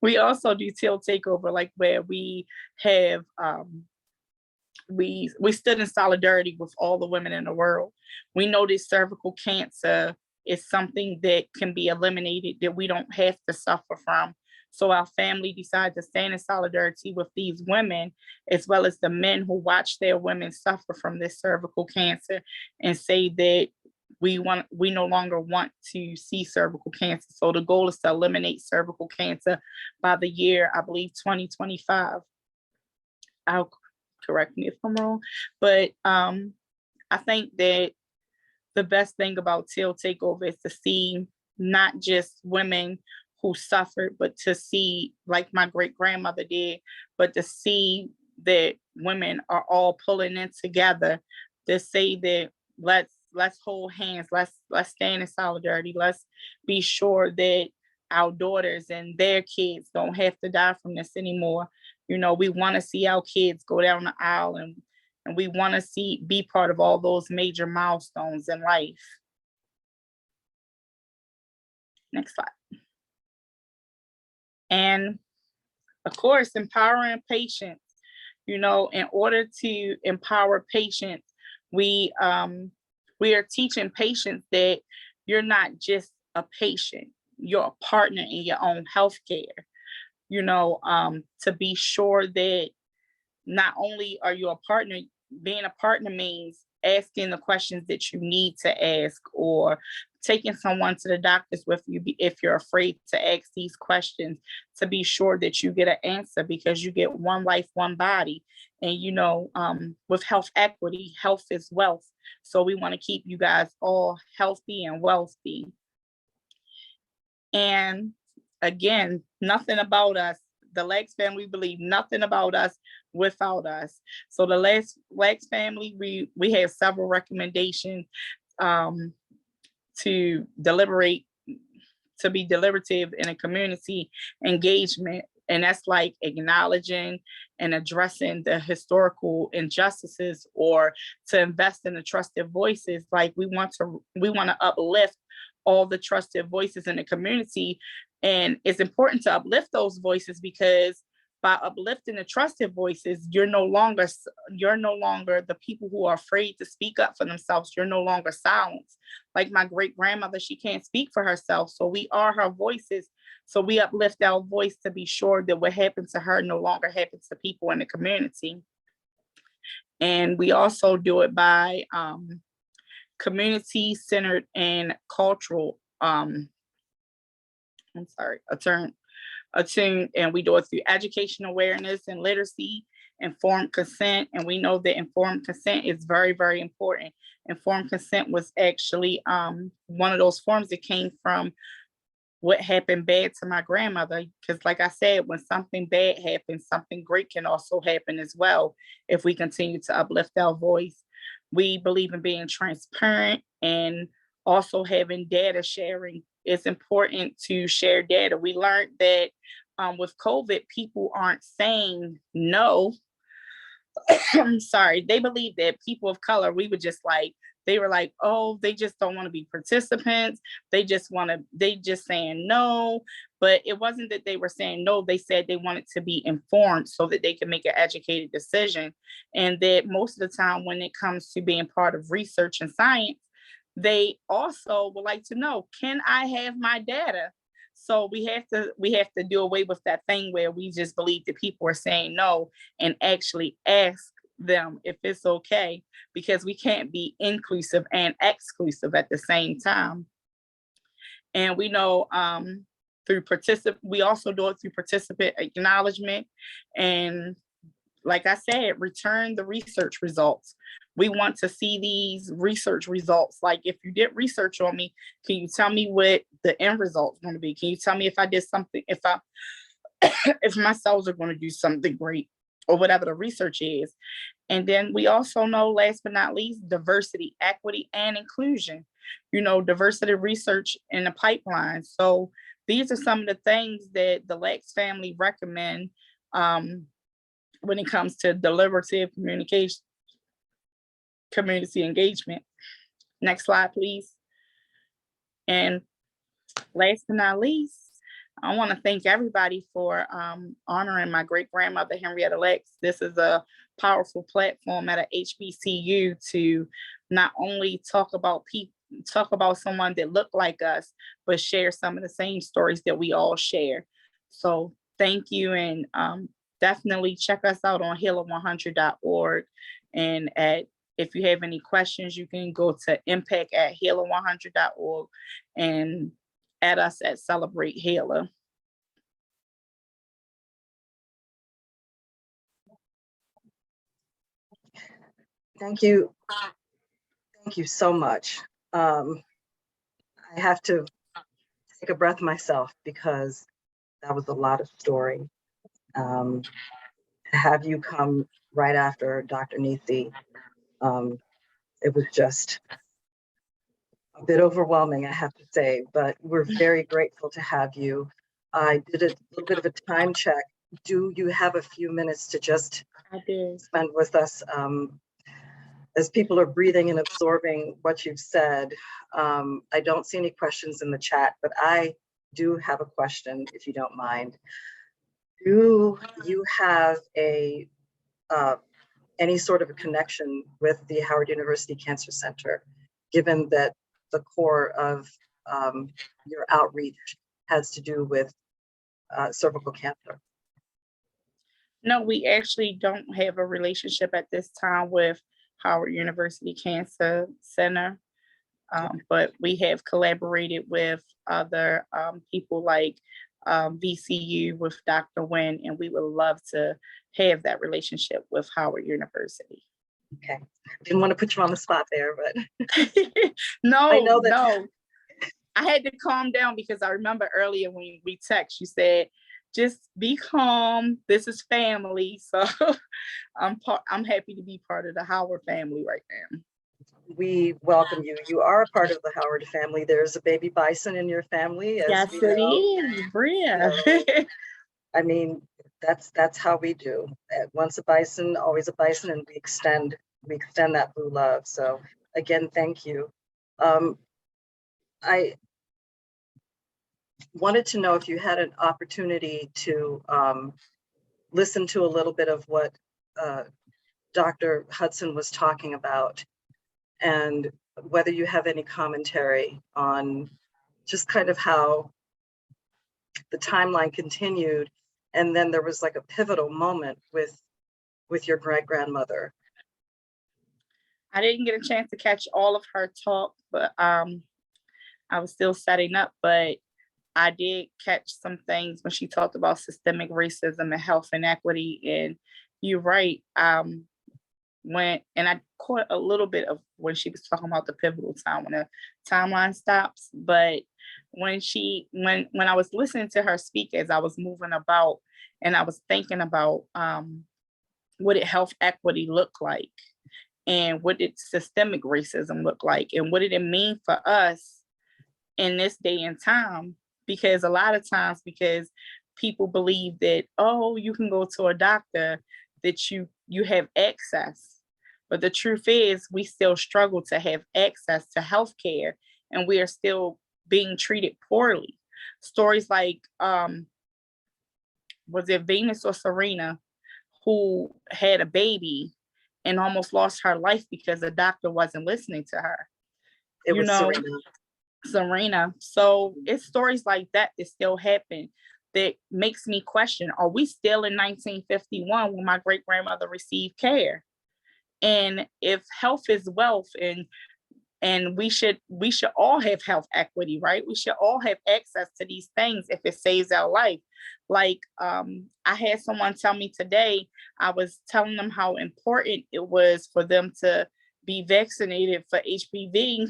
We also do Till Takeover, like where we have, we stood in solidarity with all the women in the world. We know that cervical cancer is something that can be eliminated, that we don't have to suffer from. So our family decided to stand in solidarity with these women, as well as the men who watch their women suffer from this cervical cancer, and say that we no longer want to see cervical cancer. So the goal is to eliminate cervical cancer by the year, I believe, 2025. I'll correct me if I'm wrong, but I think that the best thing about Till Takeover is to see not just women who suffered, but to see, like my great grandmother did, but to see that women are all pulling in together to say that let's let's hold hands. Let's stand in solidarity. Let's be sure that our daughters and their kids don't have to die from this anymore. You know, we want to see our kids go down the aisle, and we want to be part of all those major milestones in life. Next slide. And of course, empowering patients. You know, in order to empower patients, we are teaching patients that you're not just a patient, you're a partner in your own healthcare. You know, to be sure that not only are you a partner, being a partner means asking the questions that you need to ask, or taking someone to the doctors with you if you're afraid to ask these questions, to be sure that you get an answer, because you get one life, one body. And, you know, with health equity, health is wealth. So we want to keep you guys all healthy and wealthy. And again, nothing about us. The Legs family believe nothing about us without us. So the Legs family, we have several recommendations to be deliberative in a community engagement. And that's like acknowledging and addressing the historical injustices, or to invest in the trusted voices. Like we want to uplift all the trusted voices in the community. And it's important to uplift those voices, because by uplifting the trusted voices, you're no longer the people who are afraid to speak up for themselves. You're no longer silenced. Like my great grandmother, she can't speak for herself. So we are her voices. So we uplift our voice to be sure that what happened to her no longer happens to people in the community. And we also do it by community-centered and cultural, attuned, and we do it through education, awareness, and literacy, informed consent. And we know that informed consent is very, very important. Informed consent was actually one of those forms that came from what happened bad to my grandmother. Because like I said, when something bad happens, something great can also happen as well if we continue to uplift our voice. We believe in being transparent and also having data sharing. It's important to share data. We learned that with COVID, people aren't saying no. I'm sorry. They believe that people of color, they were like, oh, they just don't want to be participants. They just saying no. But it wasn't that they were saying no. They said they wanted to be informed so that they could make an educated decision. And that most of the time when it comes to being part of research and science, they also would like to know, can I have my data? So we have to do away with that thing where we just believe that people are saying no, and actually ask them if it's okay, because we can't be inclusive and exclusive at the same time. And we know we also do it through participant acknowledgement. And like I said, return the research results. We want to see these research results. Like if you did research on me, can you tell me what the end result is going to be? Can you tell me if I did something, if my cells are going to do something great, or whatever the research is. And then we also know, last but not least, diversity, equity, and inclusion. You know, diversity research in the pipeline. So these are some of the things that the Lex family recommend when it comes to deliberative communication, community engagement. Next slide, please. And last but not least, I want to thank everybody for honoring my great grandmother, Henrietta Lex. This is a powerful platform at a HBCU to not only talk about someone that looked like us, but share some of the same stories that we all share. So thank you, and definitely check us out on healer100.org. And if you have any questions, you can go to impact@healer100.org and add us at Celebrate Healer. Thank you. Thank you so much. I have to take a breath myself, because that was a lot of story. To have you come right after Dr. Nethi, it was just a bit overwhelming, I have to say, but we're very grateful to have you. I did a little bit of a time check. Do you have a few minutes to just I did. spend with us as people are breathing and absorbing what you've said? I don't see any questions in the chat, but I do have a question, if you don't mind. Do you have a any sort of a connection with the Howard University Cancer Center, given that the core of your outreach has to do with cervical cancer? No, we actually don't have a relationship at this time with Howard University Cancer Center, but we have collaborated with other people like VCU with Dr. Nguyen, and we would love to have that relationship with Howard University. Okay, didn't want to put you on the spot there, but No, I know that. no. I had to calm down because I remember earlier when we text, you said, just be calm. This is family. So I'm happy to be part of the Howard family right now. We welcome you. You are a part of the Howard family. There's a baby bison in your family, as Yes, we it know. is, Bria. So, I mean, that's how we do. Once a bison, always a bison, and we extend that blue love. So again, thank you. I wanted to know if you had an opportunity to listen to a little bit of what Dr. Hudson was talking about, and whether you have any commentary on just kind of how the timeline continued, and then there was like a pivotal moment with your great-grandmother. I didn't get a chance to catch all of her talk, but I was still setting up, but I did catch some things when she talked about systemic racism and health inequity. And you're right. And I caught a little bit of when she was talking about the pivotal time, when the timeline stops. But when I was listening to her speak as I was moving about, and I was thinking about what did health equity look like, and what did systemic racism look like, and what did it mean for us in this day and time? Because a lot of times, because people believe that, oh, you can go to a doctor, that you have access. But the truth is, we still struggle to have access to healthcare, and we are still being treated poorly. Stories like, was it Venus or Serena, who had a baby and almost lost her life because the doctor wasn't listening to her? It was Serena. So it's stories like that that still happen that makes me question, are we still in 1951 when my great-grandmother received care? And if health is wealth, and we should all have health equity, right? We should all have access to these things if it saves our life. Like I had someone tell me today, I was telling them how important it was for them to be vaccinated for HPV.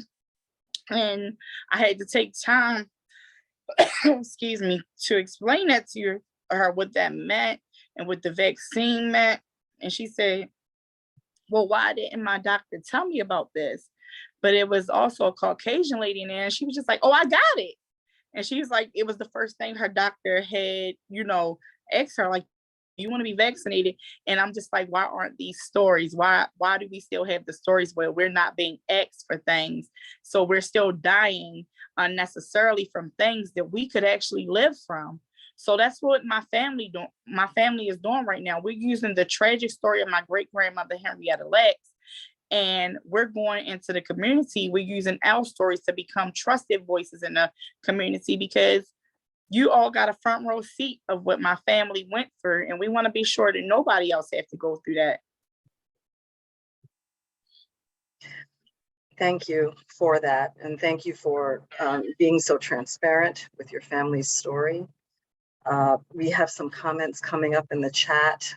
And I had to take time, excuse me, to explain that to her, what that meant and what the vaccine meant. And she said, well, why didn't my doctor tell me about this? But it was also a Caucasian lady in there, and she was just like, oh, I got it. And she was like, it was the first thing her doctor had, asked her, like, you want to be vaccinated? And I'm just like, why aren't these stories? Why do we still have the stories where we're not being asked for things? So we're still dying unnecessarily from things that we could actually live from. So that's what my family is doing right now. We're using the tragic story of my great-grandmother, Henrietta Lacks, and we're going into the community. We're using our stories to become trusted voices in the community, because you all got a front row seat of what my family went through, and we want to be sure that nobody else has to go through that. Thank you for that, and thank you for being so transparent with your family's story. We have some comments coming up in the chat.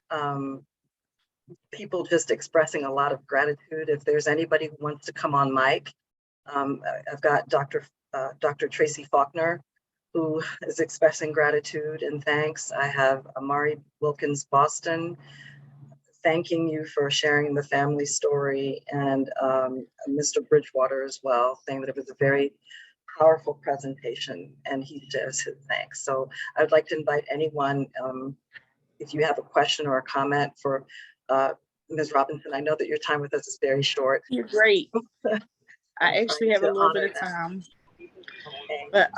People just expressing a lot of gratitude. If there's anybody who wants to come on mic, I've got Dr. Tracy Faulkner, who is expressing gratitude and thanks. I have Amari Wilkins Boston thanking you for sharing the family story, and Mr. Bridgewater as well, saying that it was a very powerful presentation, and he shares his thanks. So I'd like to invite anyone, if you have a question or a comment for Ms. Robinson. I know that your time with us is very short. You're great. I actually have a little bit of time. But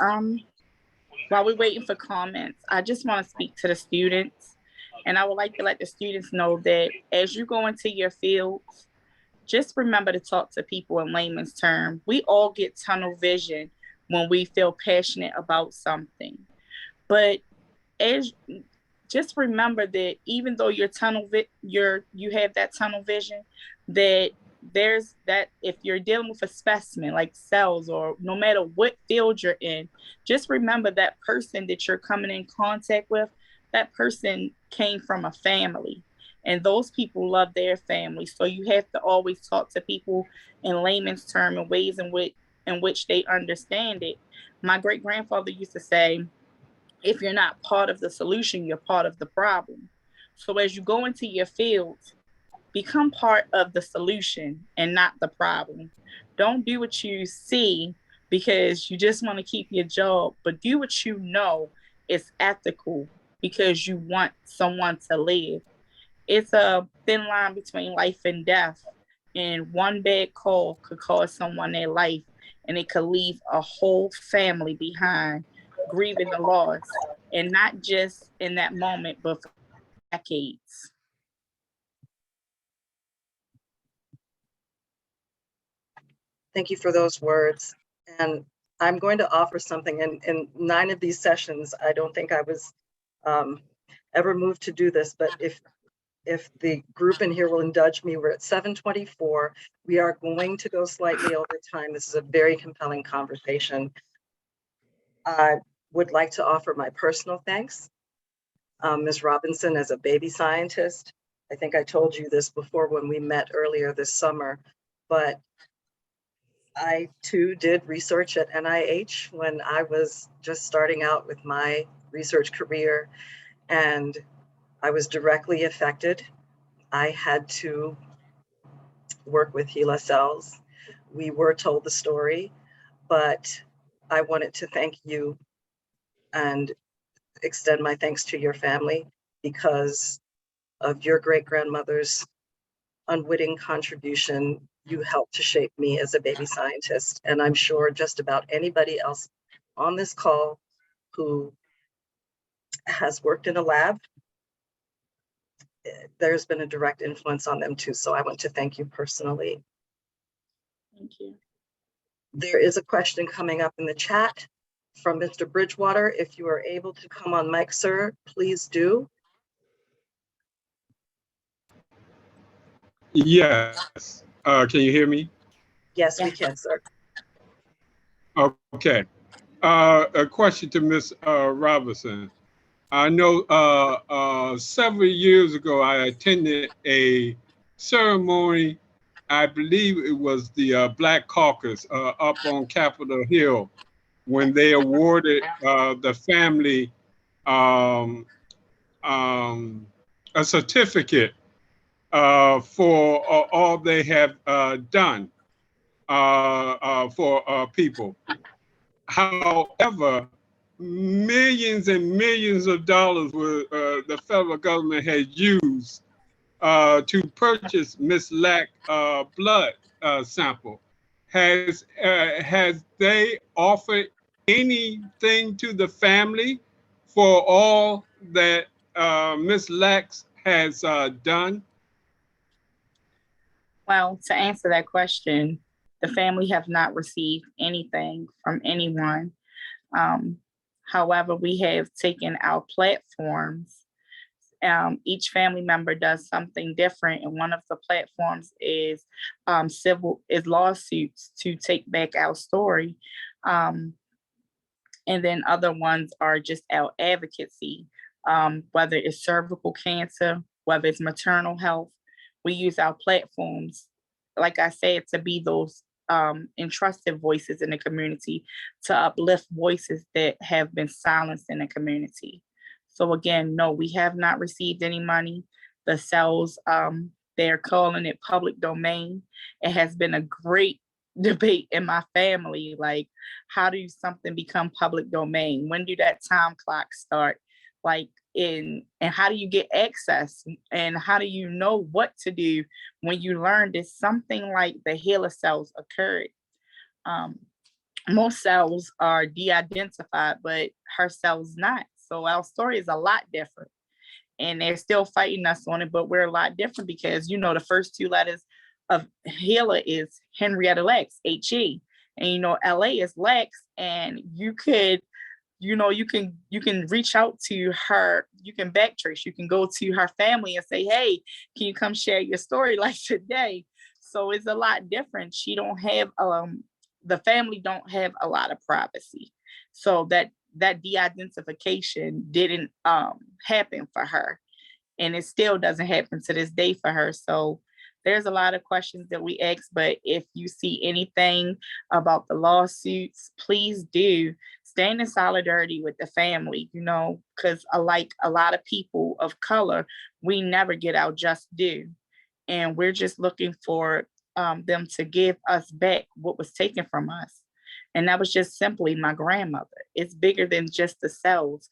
while we're waiting for comments, I just want to speak to the students. And I would like to let the students know that as you go into your fields, just remember to talk to people in layman's terms. We all get tunnel vision when we feel passionate about something. But just remember that even though you have that tunnel vision, that there's that if you're dealing with a specimen like cells, or no matter what field you're in, just remember that person that you're coming in contact with, that person came from a family, and those people love their family. So you have to always talk to people in layman's terms and ways in which they understand it. My great grandfather used to say, if you're not part of the solution, you're part of the problem. So as you go into your fields, become part of the solution and not the problem. Don't do what you see because you just want to keep your job, but do what you know is ethical because you want someone to live. It's a thin line between life and death, and one bad call could cost someone their life, and it could leave a whole family behind grieving the loss, and not just in that moment, but for decades. Thank you for those words. And I'm going to offer something. In 9 of these sessions, I don't think I was ever moved to do this, but if the group in here will indulge me, we're at 7:24. We are going to go slightly over time. This is a very compelling conversation. I would like to offer my personal thanks. Ms. Robinson, as a baby scientist, I think I told you this before when we met earlier this summer, but I too did research at NIH when I was just starting out with my research career, and I was directly affected. I had to work with HeLa cells. We were told the story, but I wanted to thank you and extend my thanks to your family because of your great-grandmother's unwitting contribution. You helped to shape me as a baby scientist. And I'm sure just about anybody else on this call who has worked in a lab, there's been a direct influence on them too. So I want to thank you personally. Thank you. There is a question coming up in the chat from Mr. Bridgewater. If you are able to come on mic, sir, please do. Yes. Can you hear me? Yes, we can, sir. Okay. A question to Ms. Robinson. I know several years ago I attended a ceremony. I believe it was the Black Caucus up on Capitol Hill when they awarded the family a certificate for all they have done for people. However, millions and millions of dollars the federal government has used to purchase Miss Lack blood sample. Has they offered anything to the family for all that Miss Lax has done? Well, to answer that question, the family have not received anything from anyone. However, we have taken our platforms. Each family member does something different, and one of the platforms is lawsuits to take back our story. And then other ones are just our advocacy, whether it's cervical cancer, whether it's maternal health. We use our platforms, like I said, to be those entrusted voices in the community, to uplift voices that have been silenced in the community. So again, no, we have not received any money. the cells. They're calling it public domain. It has been a great debate in my family, like, how do something become public domain? When do that time clock start? Like, and how do you get access? And how do you know what to do when you learn that something like the HeLa cells occurred? Most cells are de-identified, but her cell's not. So our story is a lot different. And they're still fighting us on it, but we're a lot different because, you know, the first two letters of HeLa is Henrietta Lex, H-E. And, you know, L-A is Lex. And you could, you know, you can reach out to her, you can backtrace, you can go to her family and say, hey, can you come share your story like today? So it's a lot different. She don't have, the family don't have a lot of privacy. So that de-identification didn't happen for her. And it still doesn't happen to this day for her. So there's a lot of questions that we ask, but if you see anything about the lawsuits, please do stand in solidarity with the family, you know, because like a lot of people of color, we never get our just due. And we're just looking for them to give us back what was taken from us. And that was just simply my grandmother. It's bigger than just the cells.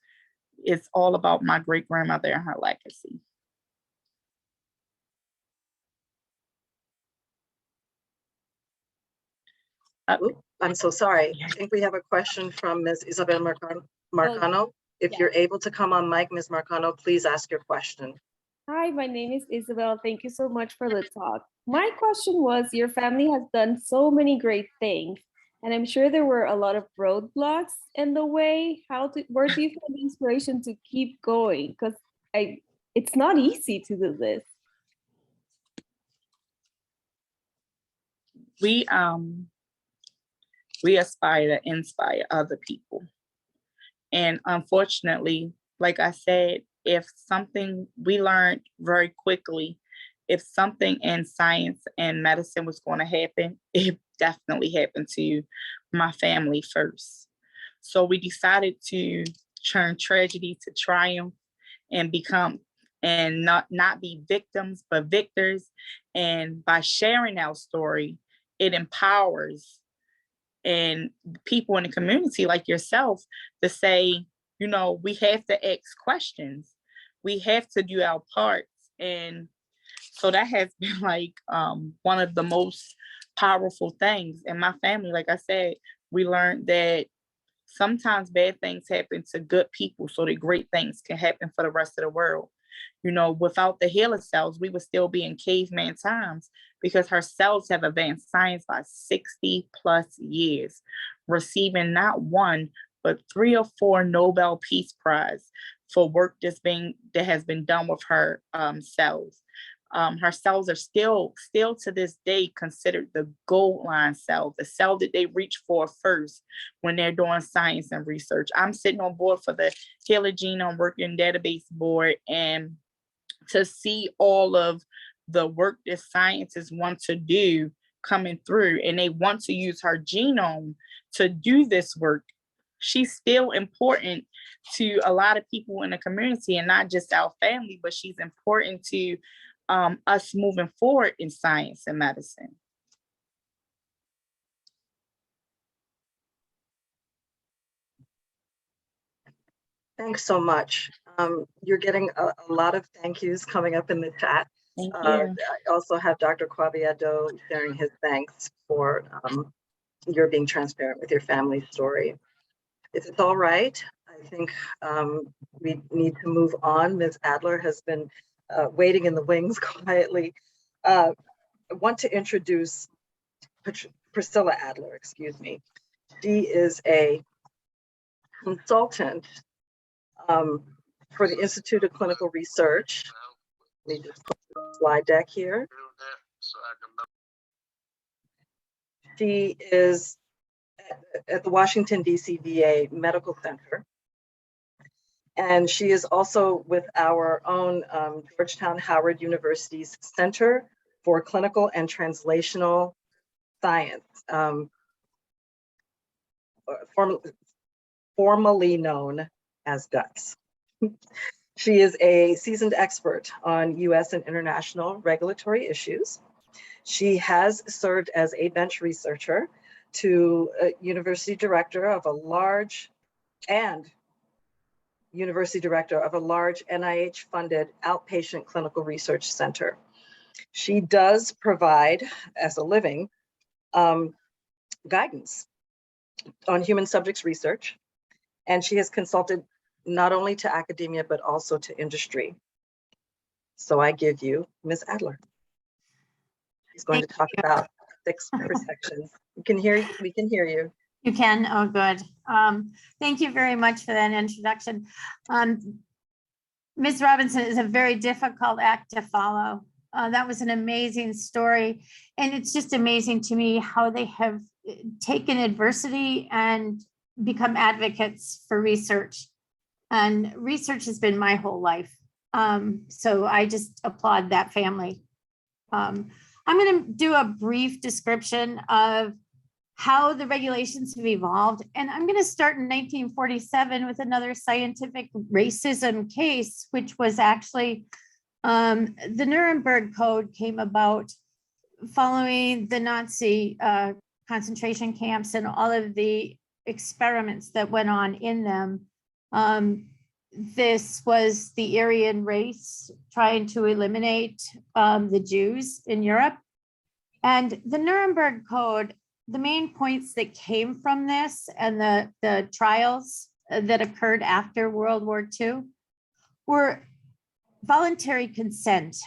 It's all about my great grandmother and her legacy. I'm so sorry. I think we have a question from Ms. Isabel Marcano. If you're able to come on mic, Ms. Marcano, please ask your question. Hi, my name is Isabel. Thank you so much for the talk. My question was, your family has done so many great things, and I'm sure there were a lot of roadblocks in the way. Where do you find the inspiration to keep going? Because it's not easy to do this. We aspire to inspire other people. And unfortunately, like I said, if something we learned very quickly, if something in science and medicine was going to happen, it definitely happened to my family first. So we decided to turn tragedy to triumph and not be victims, but victors. And by sharing our story, it empowers and people in the community like yourself to say, you know, we have to ask questions. We have to do our parts. And so that has been like one of the most powerful things in my family. Like I said, we learned that sometimes bad things happen to good people so that great things can happen for the rest of the world. You know, without the HeLa cells, we would still be in caveman times because her cells have advanced science by 60 plus years, receiving not one, but 3 or 4 Nobel Peace Prize for work that has been done with her cells. Her cells are still to this day considered the gold line cell, the cell that they reach for first when they're doing science and research. I'm sitting on board for the HeLa Genome Working Database Board, and to see all of the work that scientists want to do coming through, and they want to use her genome to do this work. She's still important to a lot of people in the community, and not just our family, but she's important to us moving forward in science and medicine. Thanks so much. You're getting a lot of thank yous coming up in the chat. Thank you. I also have Dr. Kwabiado sharing his thanks for your being transparent with your family's story. If it's all right, I think we need to move on. Ms. Adler has been waiting in the wings quietly. I want to introduce Priscilla Adler, excuse me. She is a consultant for the Institute of Clinical Research. Let me just put the slide deck here. She is at the Washington, D.C. VA Medical Center. And she is also with our own Georgetown Howard University's Center for Clinical and Translational Science, formerly known as GUTS. She is a seasoned expert on US and international regulatory issues. She has served as a bench researcher to a university director of a large NIH-funded outpatient clinical research center. She does provide, as a living, guidance on human subjects research, and she has consulted not only to academia, but also to industry. So I give you Ms. Adler. She's going to talk about ethics perceptions. We can hear you. You can, oh, good. Thank you very much for that introduction. Ms. Robinson is a very difficult act to follow. That was an amazing story. And it's just amazing to me how they have taken adversity and become advocates for research. And research has been my whole life. So I just applaud that family. I'm going to do a brief description of how the regulations have evolved. And I'm going to start in 1947 with another scientific racism case, which was actually the Nuremberg Code came about following the Nazi concentration camps and all of the experiments that went on in them. This was the Aryan race trying to eliminate the Jews in Europe. And the Nuremberg Code, the main points that came from this and the trials that occurred after World War II were voluntary consent.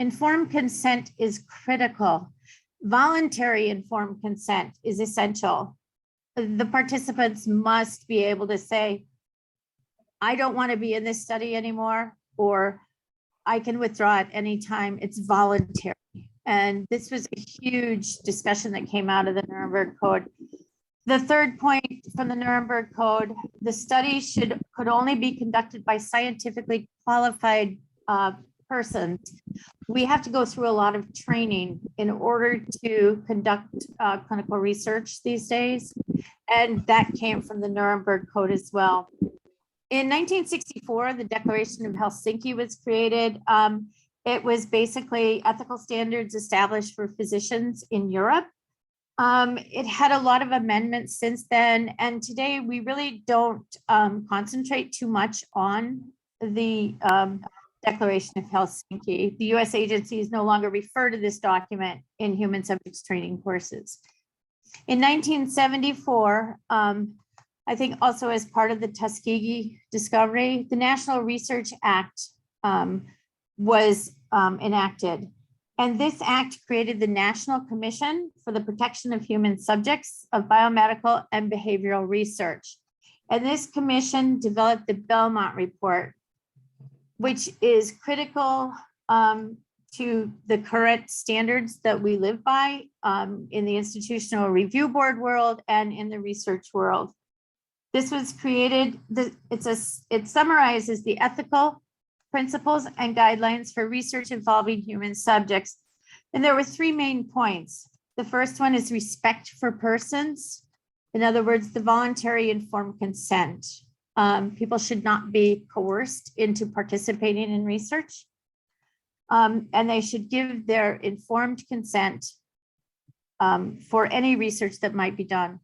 Informed consent is critical. Voluntary informed consent is essential. The participants must be able to say, I don't want to be in this study anymore, or I can withdraw at any time. It's voluntary. And this was a huge discussion that came out of the Nuremberg Code. The third point from the Nuremberg Code, the study could only be conducted by scientifically qualified persons. We have to go through a lot of training in order to conduct clinical research these days. And that came from the Nuremberg Code as well. In 1964, the Declaration of Helsinki was created. It was basically ethical standards established for physicians in Europe. It had a lot of amendments since then. And today we really don't concentrate too much on the Declaration of Helsinki. The US agencies no longer refer to this document in human subjects training courses. In 1974, I think also as part of the Tuskegee discovery, the National Research Act was enacted. And this act created the National Commission for the Protection of Human Subjects of Biomedical and Behavioral Research. And this commission developed the Belmont Report, which is critical to the current standards that we live by in the institutional review board world and in the research world. This was created, it summarizes the ethical principles and guidelines for research involving human subjects. And there were three main points. The first one is respect for persons. In other words, the voluntary informed consent. People should not be coerced into participating in research. And they should give their informed consent for any research that might be done.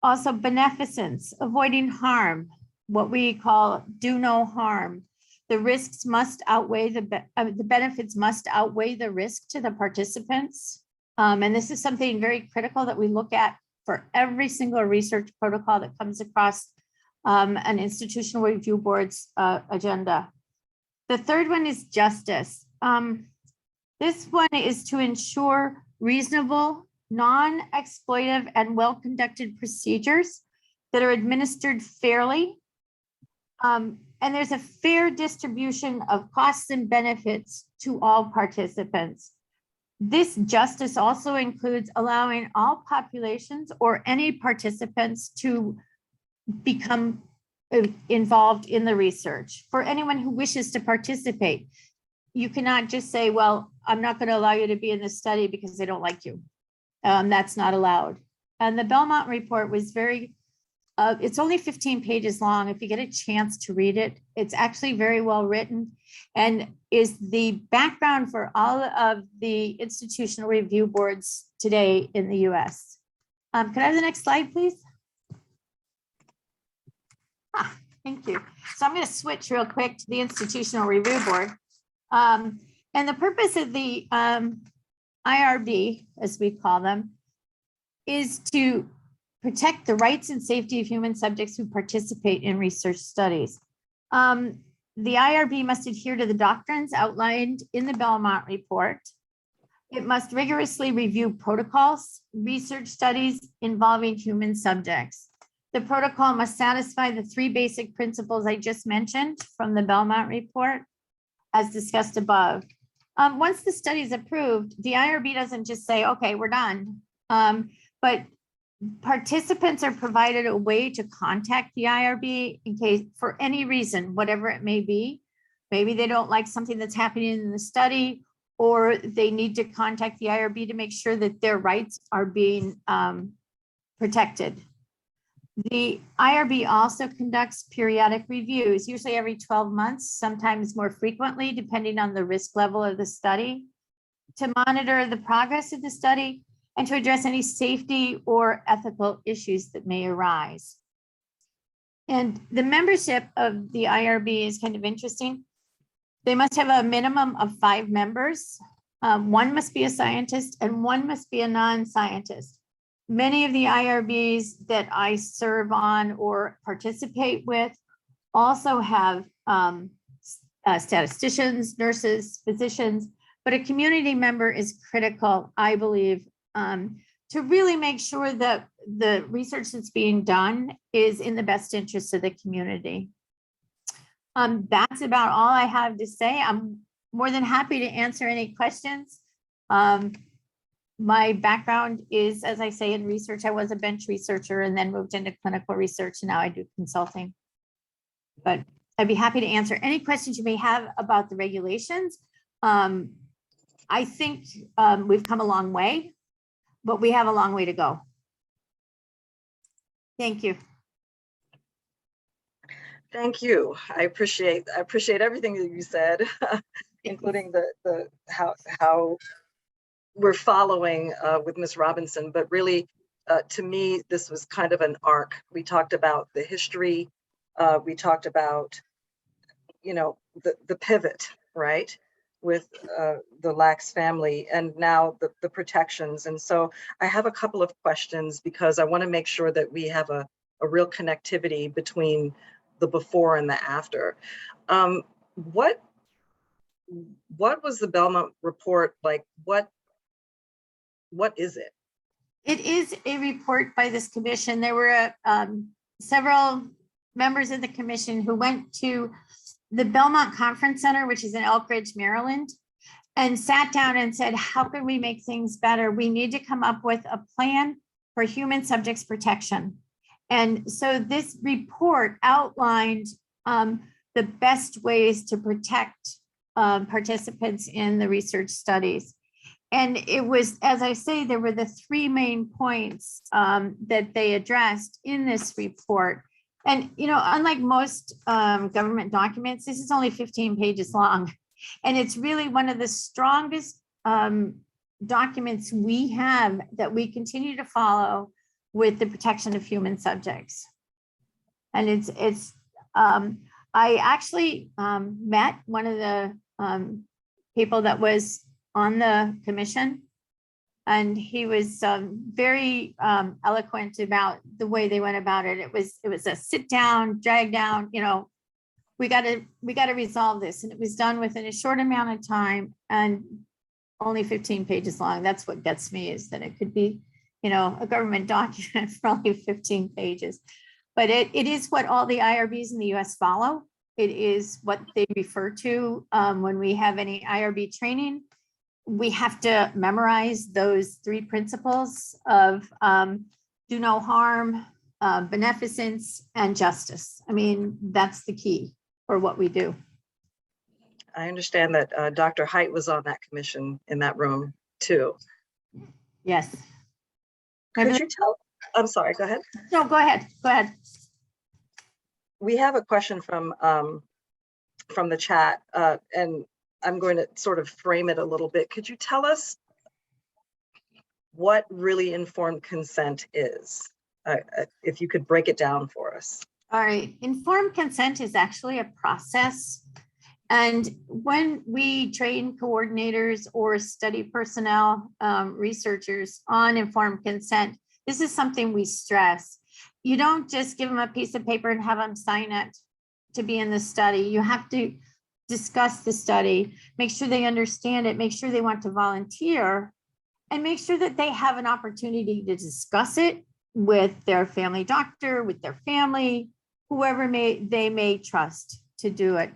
Also, beneficence, avoiding harm, what we call do no harm. The risks must outweigh the benefits must outweigh the risk to the participants. And this is something very critical that we look at for every single research protocol that comes across an institutional review board's agenda. The third one is justice. This one is to ensure reasonable, non-exploitive, and well-conducted procedures that are administered fairly. And there's a fair distribution of costs and benefits to all participants. This justice also includes allowing all populations or any participants to become involved in the research. For anyone who wishes to participate, you cannot just say, well, I'm not going to allow you to be in this study because they don't like you. That's not allowed. And the Belmont Report was very It's only 15 pages long. If you get a chance to read it, it's actually very well written and is the background for all of the institutional review boards today in the US. Could I have the next slide, please? Thank you. So I'm going to switch real quick to the institutional review board. And the purpose of the IRB, as we call them, is to protect the rights and safety of human subjects who participate in research studies. The IRB must adhere to the doctrines outlined in the Belmont Report. It must rigorously review protocols, research studies involving human subjects. The protocol must satisfy the 3 basic principles I just mentioned from the Belmont Report, as discussed above. Once the study is approved, the IRB doesn't just say, okay, we're done. But participants are provided a way to contact the IRB in case, for any reason, whatever it may be. Maybe they don't like something that's happening in the study, or they need to contact the IRB to make sure that their rights are being protected. The IRB also conducts periodic reviews, usually every 12 months, sometimes more frequently, depending on the risk level of the study, to monitor the progress of the study and to address any safety or ethical issues that may arise. And the membership of the IRB is kind of interesting. They must have a minimum of 5 members. 1 must be a scientist and 1 must be a non-scientist. Many of the IRBs that I serve on or participate with also have statisticians, nurses, physicians, but a community member is critical, I believe, to really make sure that the research that's being done is in the best interest of the community. That's about all I have to say. I'm more than happy to answer any questions. My background is, as I say, in research. I was a bench researcher and then moved into clinical research, and now I do consulting. But I'd be happy to answer any questions you may have about the regulations. I think we've come a long way, but we have a long way to go. Thank you. Thank you. I appreciate everything that you said, including the how we're following with Ms. Robinson, but really, to me, this was kind of an arc. We talked about the history. We talked about, the pivot, right, with the Lax family, and now the protections. And so I have a couple of questions because I want to make sure that we have a real connectivity between the before and the after. What was the Belmont Report like? What is it? It is a report by this commission. There were several members of the commission who went to the Belmont Conference Center, which is in Elk Ridge, Maryland, and sat down and said, how can we make things better? We need to come up with a plan for human subjects protection. And so this report outlined the best ways to protect participants in the research studies. And it was, as I say, there were the 3 main points that they addressed in this report. And, unlike most government documents, this is only 15 pages long. And it's really one of the strongest documents we have that we continue to follow with the protection of human subjects. And I actually met one of the people that was on the commission, and he was very eloquent about the way they went about it. It was a sit down, drag down, we got to resolve this, and it was done within a short amount of time and only 15 pages long. That's what gets me, is that it could be, a government document for only 15 pages. But it is what all the IRBs in the US follow. It is what they refer to when we have any IRB training. We have to memorize those 3 principles of do no harm, beneficence, and justice. I mean, that's the key for what we do. I understand that Dr. Haidt was on that commission in that room too. Yes. Could you I'm sorry, go ahead. No, go ahead, go ahead. We have a question from the chat, and I'm going to sort of frame it a little bit. Could you tell us what really informed consent is? If you could break it down for us. All right, informed consent is actually a process. And when we train coordinators or study personnel, researchers on informed consent, this is something we stress. You don't just give them a piece of paper and have them sign it to be in the study. You have to discuss the study, make sure they understand it, make sure they want to volunteer, and make sure that they have an opportunity to discuss it with their family doctor, with their family, whoever they may trust to do it.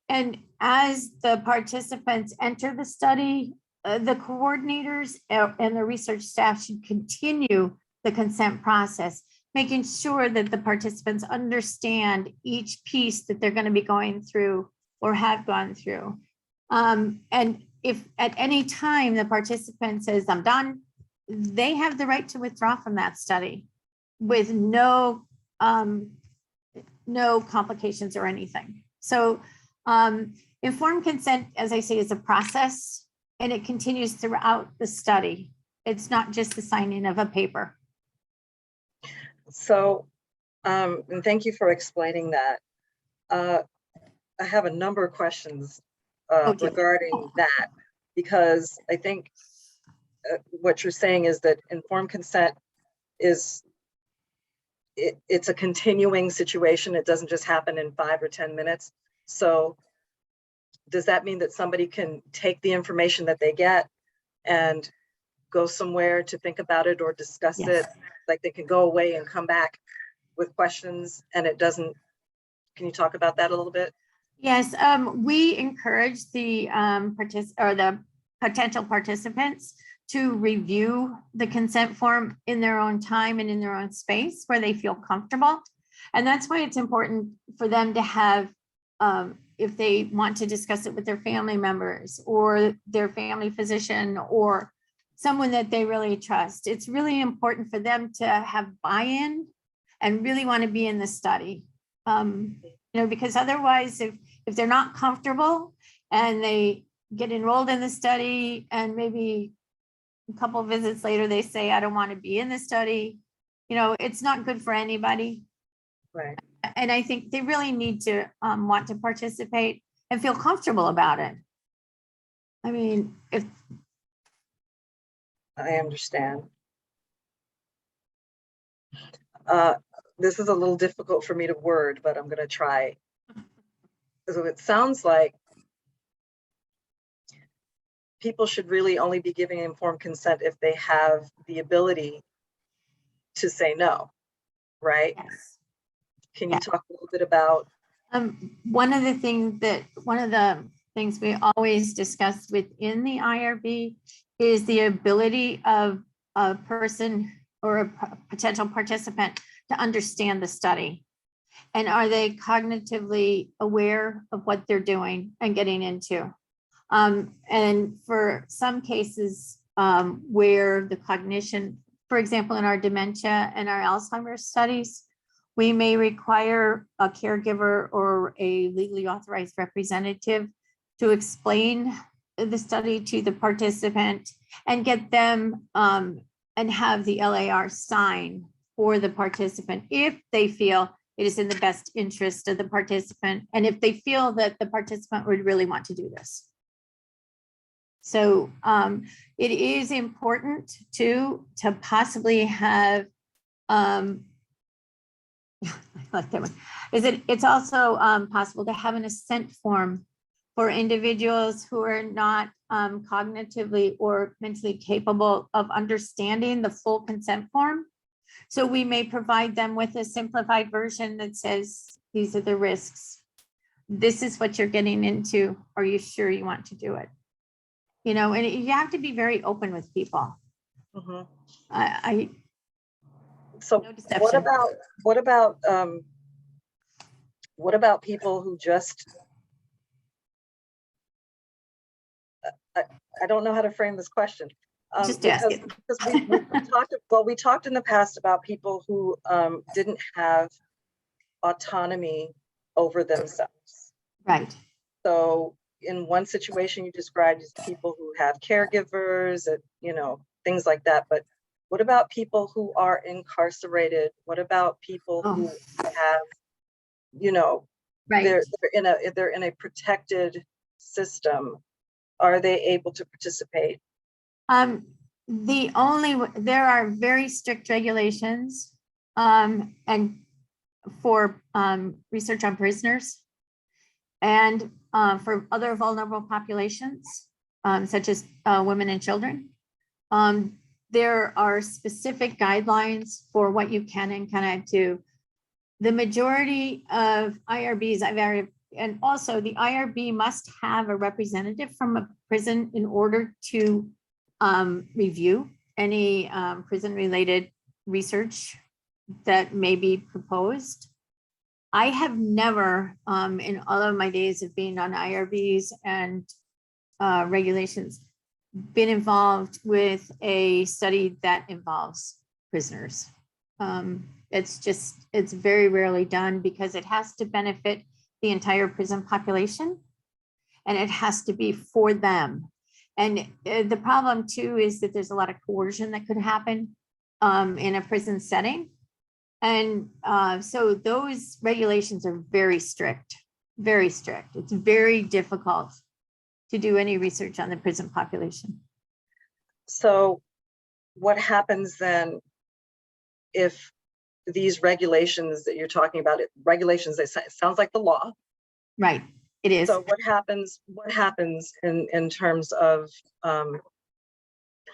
And as the participants enter the study, the coordinators and the research staff should continue the consent process, making sure that the participants understand each piece that they're going to be going through or have gone through. And if at any time the participant says, I'm done, they have the right to withdraw from that study with no complications or anything. So informed consent, as I say, is a process, and it continues throughout the study. It's not just the signing of a paper. So, and thank you for explaining that. I have a number of questions regarding that, because I think what you're saying is that informed consent is, it's a continuing situation. It doesn't just happen in 5 or 10 minutes. So does that mean that somebody can take the information that they get and go somewhere to think about it or discuss Yes. it? Like they can go away and come back with questions, and it doesn't, can you talk about that a little bit? Yes, we encourage the potential participants to review the consent form in their own time and in their own space where they feel comfortable. And that's why it's important for them to have, if they want to discuss it with their family members or their family physician or someone that they really trust. It's really important for them to have buy-in and really want to be in the study. Because otherwise, if they're not comfortable and they get enrolled in the study and maybe a couple of visits later, they say, I don't want to be in the study, it's not good for anybody. Right. And I think they really need to want to participate and feel comfortable about it. I mean, if I understand. This is a little difficult for me to word, but I'm going to try. So it sounds like people should really only be giving informed consent if they have the ability to say no, right? yes. Can you talk a little bit about? One of the things we always discuss within the IRB is the ability of a person or a potential participant to understand the study. And are they cognitively aware of what they're doing and getting into? And for some cases where the cognition, for example, in our dementia and our Alzheimer's studies, we may require a caregiver or a legally authorized representative to explain the study to the participant and get them and have the LAR sign for the participant if they feel it is in the best interest of the participant and if they feel that the participant would really want to do this. So it is important to possibly have it's also possible to have an Ascent Form for individuals who are not cognitively or mentally capable of understanding the full consent form. So we may provide them with a simplified version that says, these are the risks. This is what you're getting into. Are you sure you want to do it? And you have to be very open with people. Mm-hmm. So no deception. what about people who just, I don't know how to frame this question. Just ask it. Because we talked in the past about people who didn't have autonomy over themselves. Right. So in one situation you described as people who have caregivers, things like that. But what about people who are incarcerated? What about people who have, Right. they're in a protected system? Are they able to participate? There are very strict regulations and for research on prisoners and for other vulnerable populations, such as women and children. There are specific guidelines for what you can and cannot do. The majority of IRBs, and also the IRB must have a representative from a prison in order to review any prison-related research that may be proposed. I have never, in all of my days of being on IRBs and regulations, been involved with a study that involves prisoners. It's very rarely done because it has to benefit the entire prison population and it has to be for them. And the problem too is that there's a lot of coercion that could happen in a prison setting. And so those regulations are very strict, very strict. It's very difficult to do any research on the prison population. So what happens then if these regulations that you're talking about, regulations, it sounds like the law. Right, it is. So what happens in terms of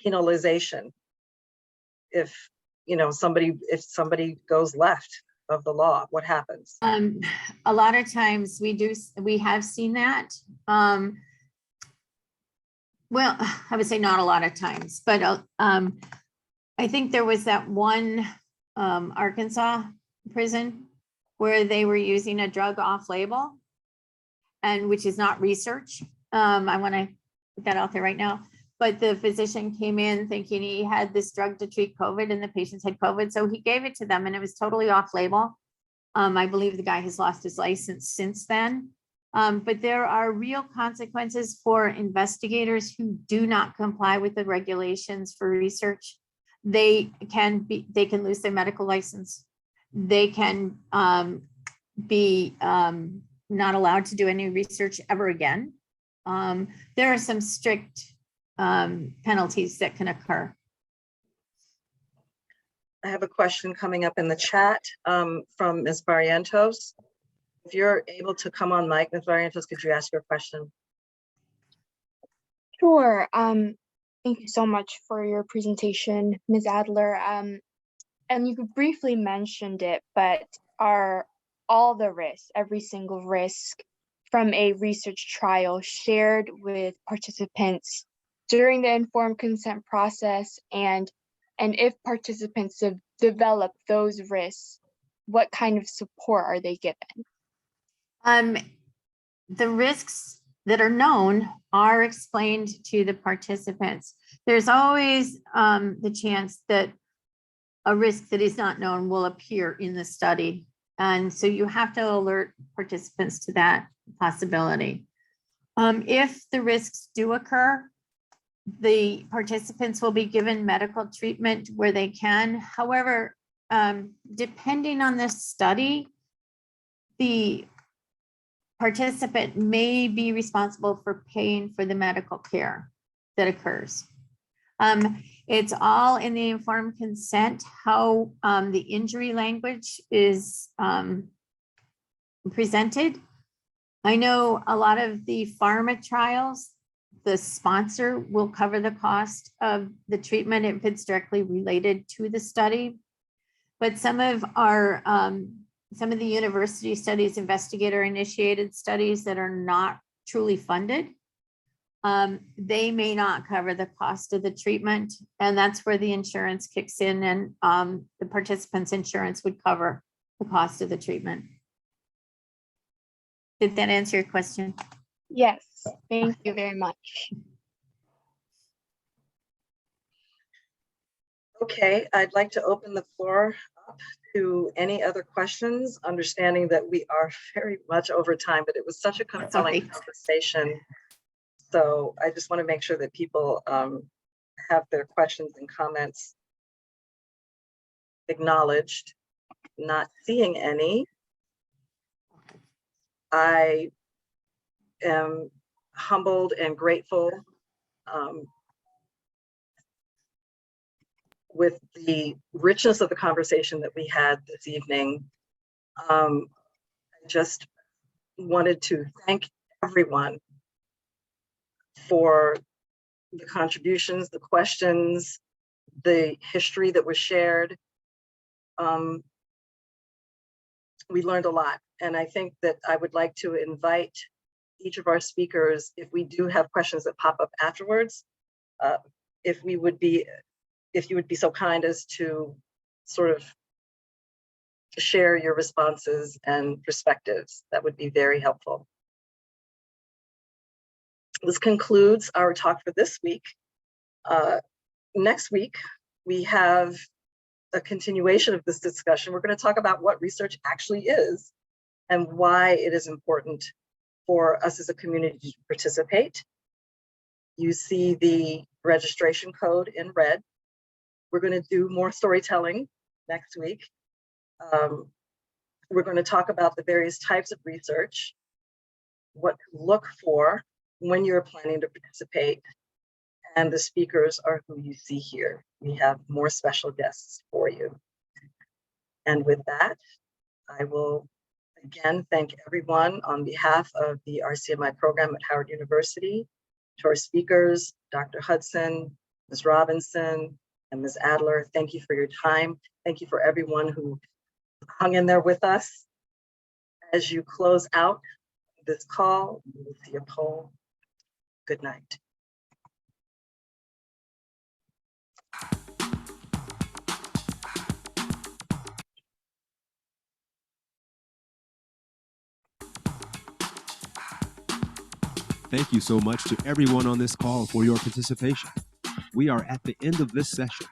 penalization if somebody goes left of the law? What happens? A lot of times we have seen that. Well, I would say not a lot of times, but I think there was that one Arkansas prison where they were using a drug off label, and which is not research. I want to put that out there right now. But the physician came in thinking he had this drug to treat COVID and the patients had COVID. So he gave it to them and it was totally off label. I believe the guy has lost his license since then. But there are real consequences for investigators who do not comply with the regulations for research. They can lose their medical license. They can be not allowed to do any research ever again. There are some strict penalties that can occur. I have a question coming up in the chat from Ms. Barrientos. If you're able to come on mic, Ms. Barrientos, could you ask your question? Sure. Thank you so much for your presentation, Ms. Adler. And you briefly mentioned it, but are all the risks, every single risk from a research trial shared with participants during the informed consent process? And if participants have developed those risks, what kind of support are they given? The risks that are known are explained to the participants. There's always the chance that a risk that is not known will appear in the study. And so you have to alert participants to that possibility. If the risks do occur, the participants will be given medical treatment where they can. However, depending on this study, the participant may be responsible for paying for the medical care that occurs. It's all in the informed consent, how the injury language is presented. I know a lot of the pharma trials, the sponsor will cover the cost of the treatment if it's directly related to the study. But some of the university studies, investigator-initiated studies that are not truly funded, they may not cover the cost of the treatment, and that's where the insurance kicks in, and the participant's insurance would cover the cost of the treatment. Did that answer your question? Yes, thank you very much. Okay, I'd like to open the floor up to any other questions, understanding that we are very much over time, but it was such a compelling right. conversation. So I just want to make sure that people have their questions and comments acknowledged. Not seeing any. I am humbled and grateful with the richness of the conversation that we had this evening. I just wanted to thank everyone for the contributions, the questions, the history that was shared. We learned a lot. And I think that I would like to invite each of our speakers, if we do have questions that pop up afterwards, if you would be so kind as to sort of share your responses and perspectives, that would be very helpful. This concludes our talk for this week. Next week, we have a continuation of this discussion. We're going to talk about what research actually is and why it is important for us as a community to participate. You see the registration code in red. We're going to do more storytelling next week. We're going to talk about the various types of research, what to look for when you're planning to participate, and the speakers are who you see here. We have more special guests for you. And with that, I will again thank everyone on behalf of the RCMI program at Howard University, to our speakers, Dr. Hudson, Ms. Robinson, and Ms. Adler. Thank you for your time. Thank you for everyone who hung in there with us. As you close out this call, you will see a poll. Good night. Thank you so much to everyone on this call for your participation. We are at the end of this session.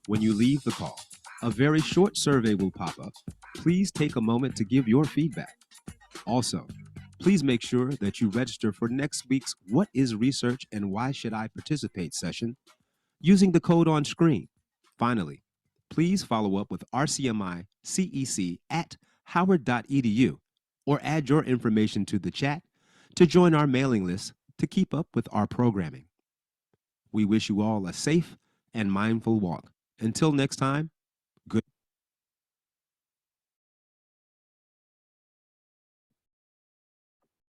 When you leave the call, a very short survey will pop up. Please take a moment to give your feedback. Also, please make sure that you register for next week's What is Research and Why Should I Participate session using the code on screen. Finally, please follow up with RCMI CEC at howard.edu or add your information to the chat to join our mailing list to keep up with our programming. We wish you all a safe and mindful walk. Until next time,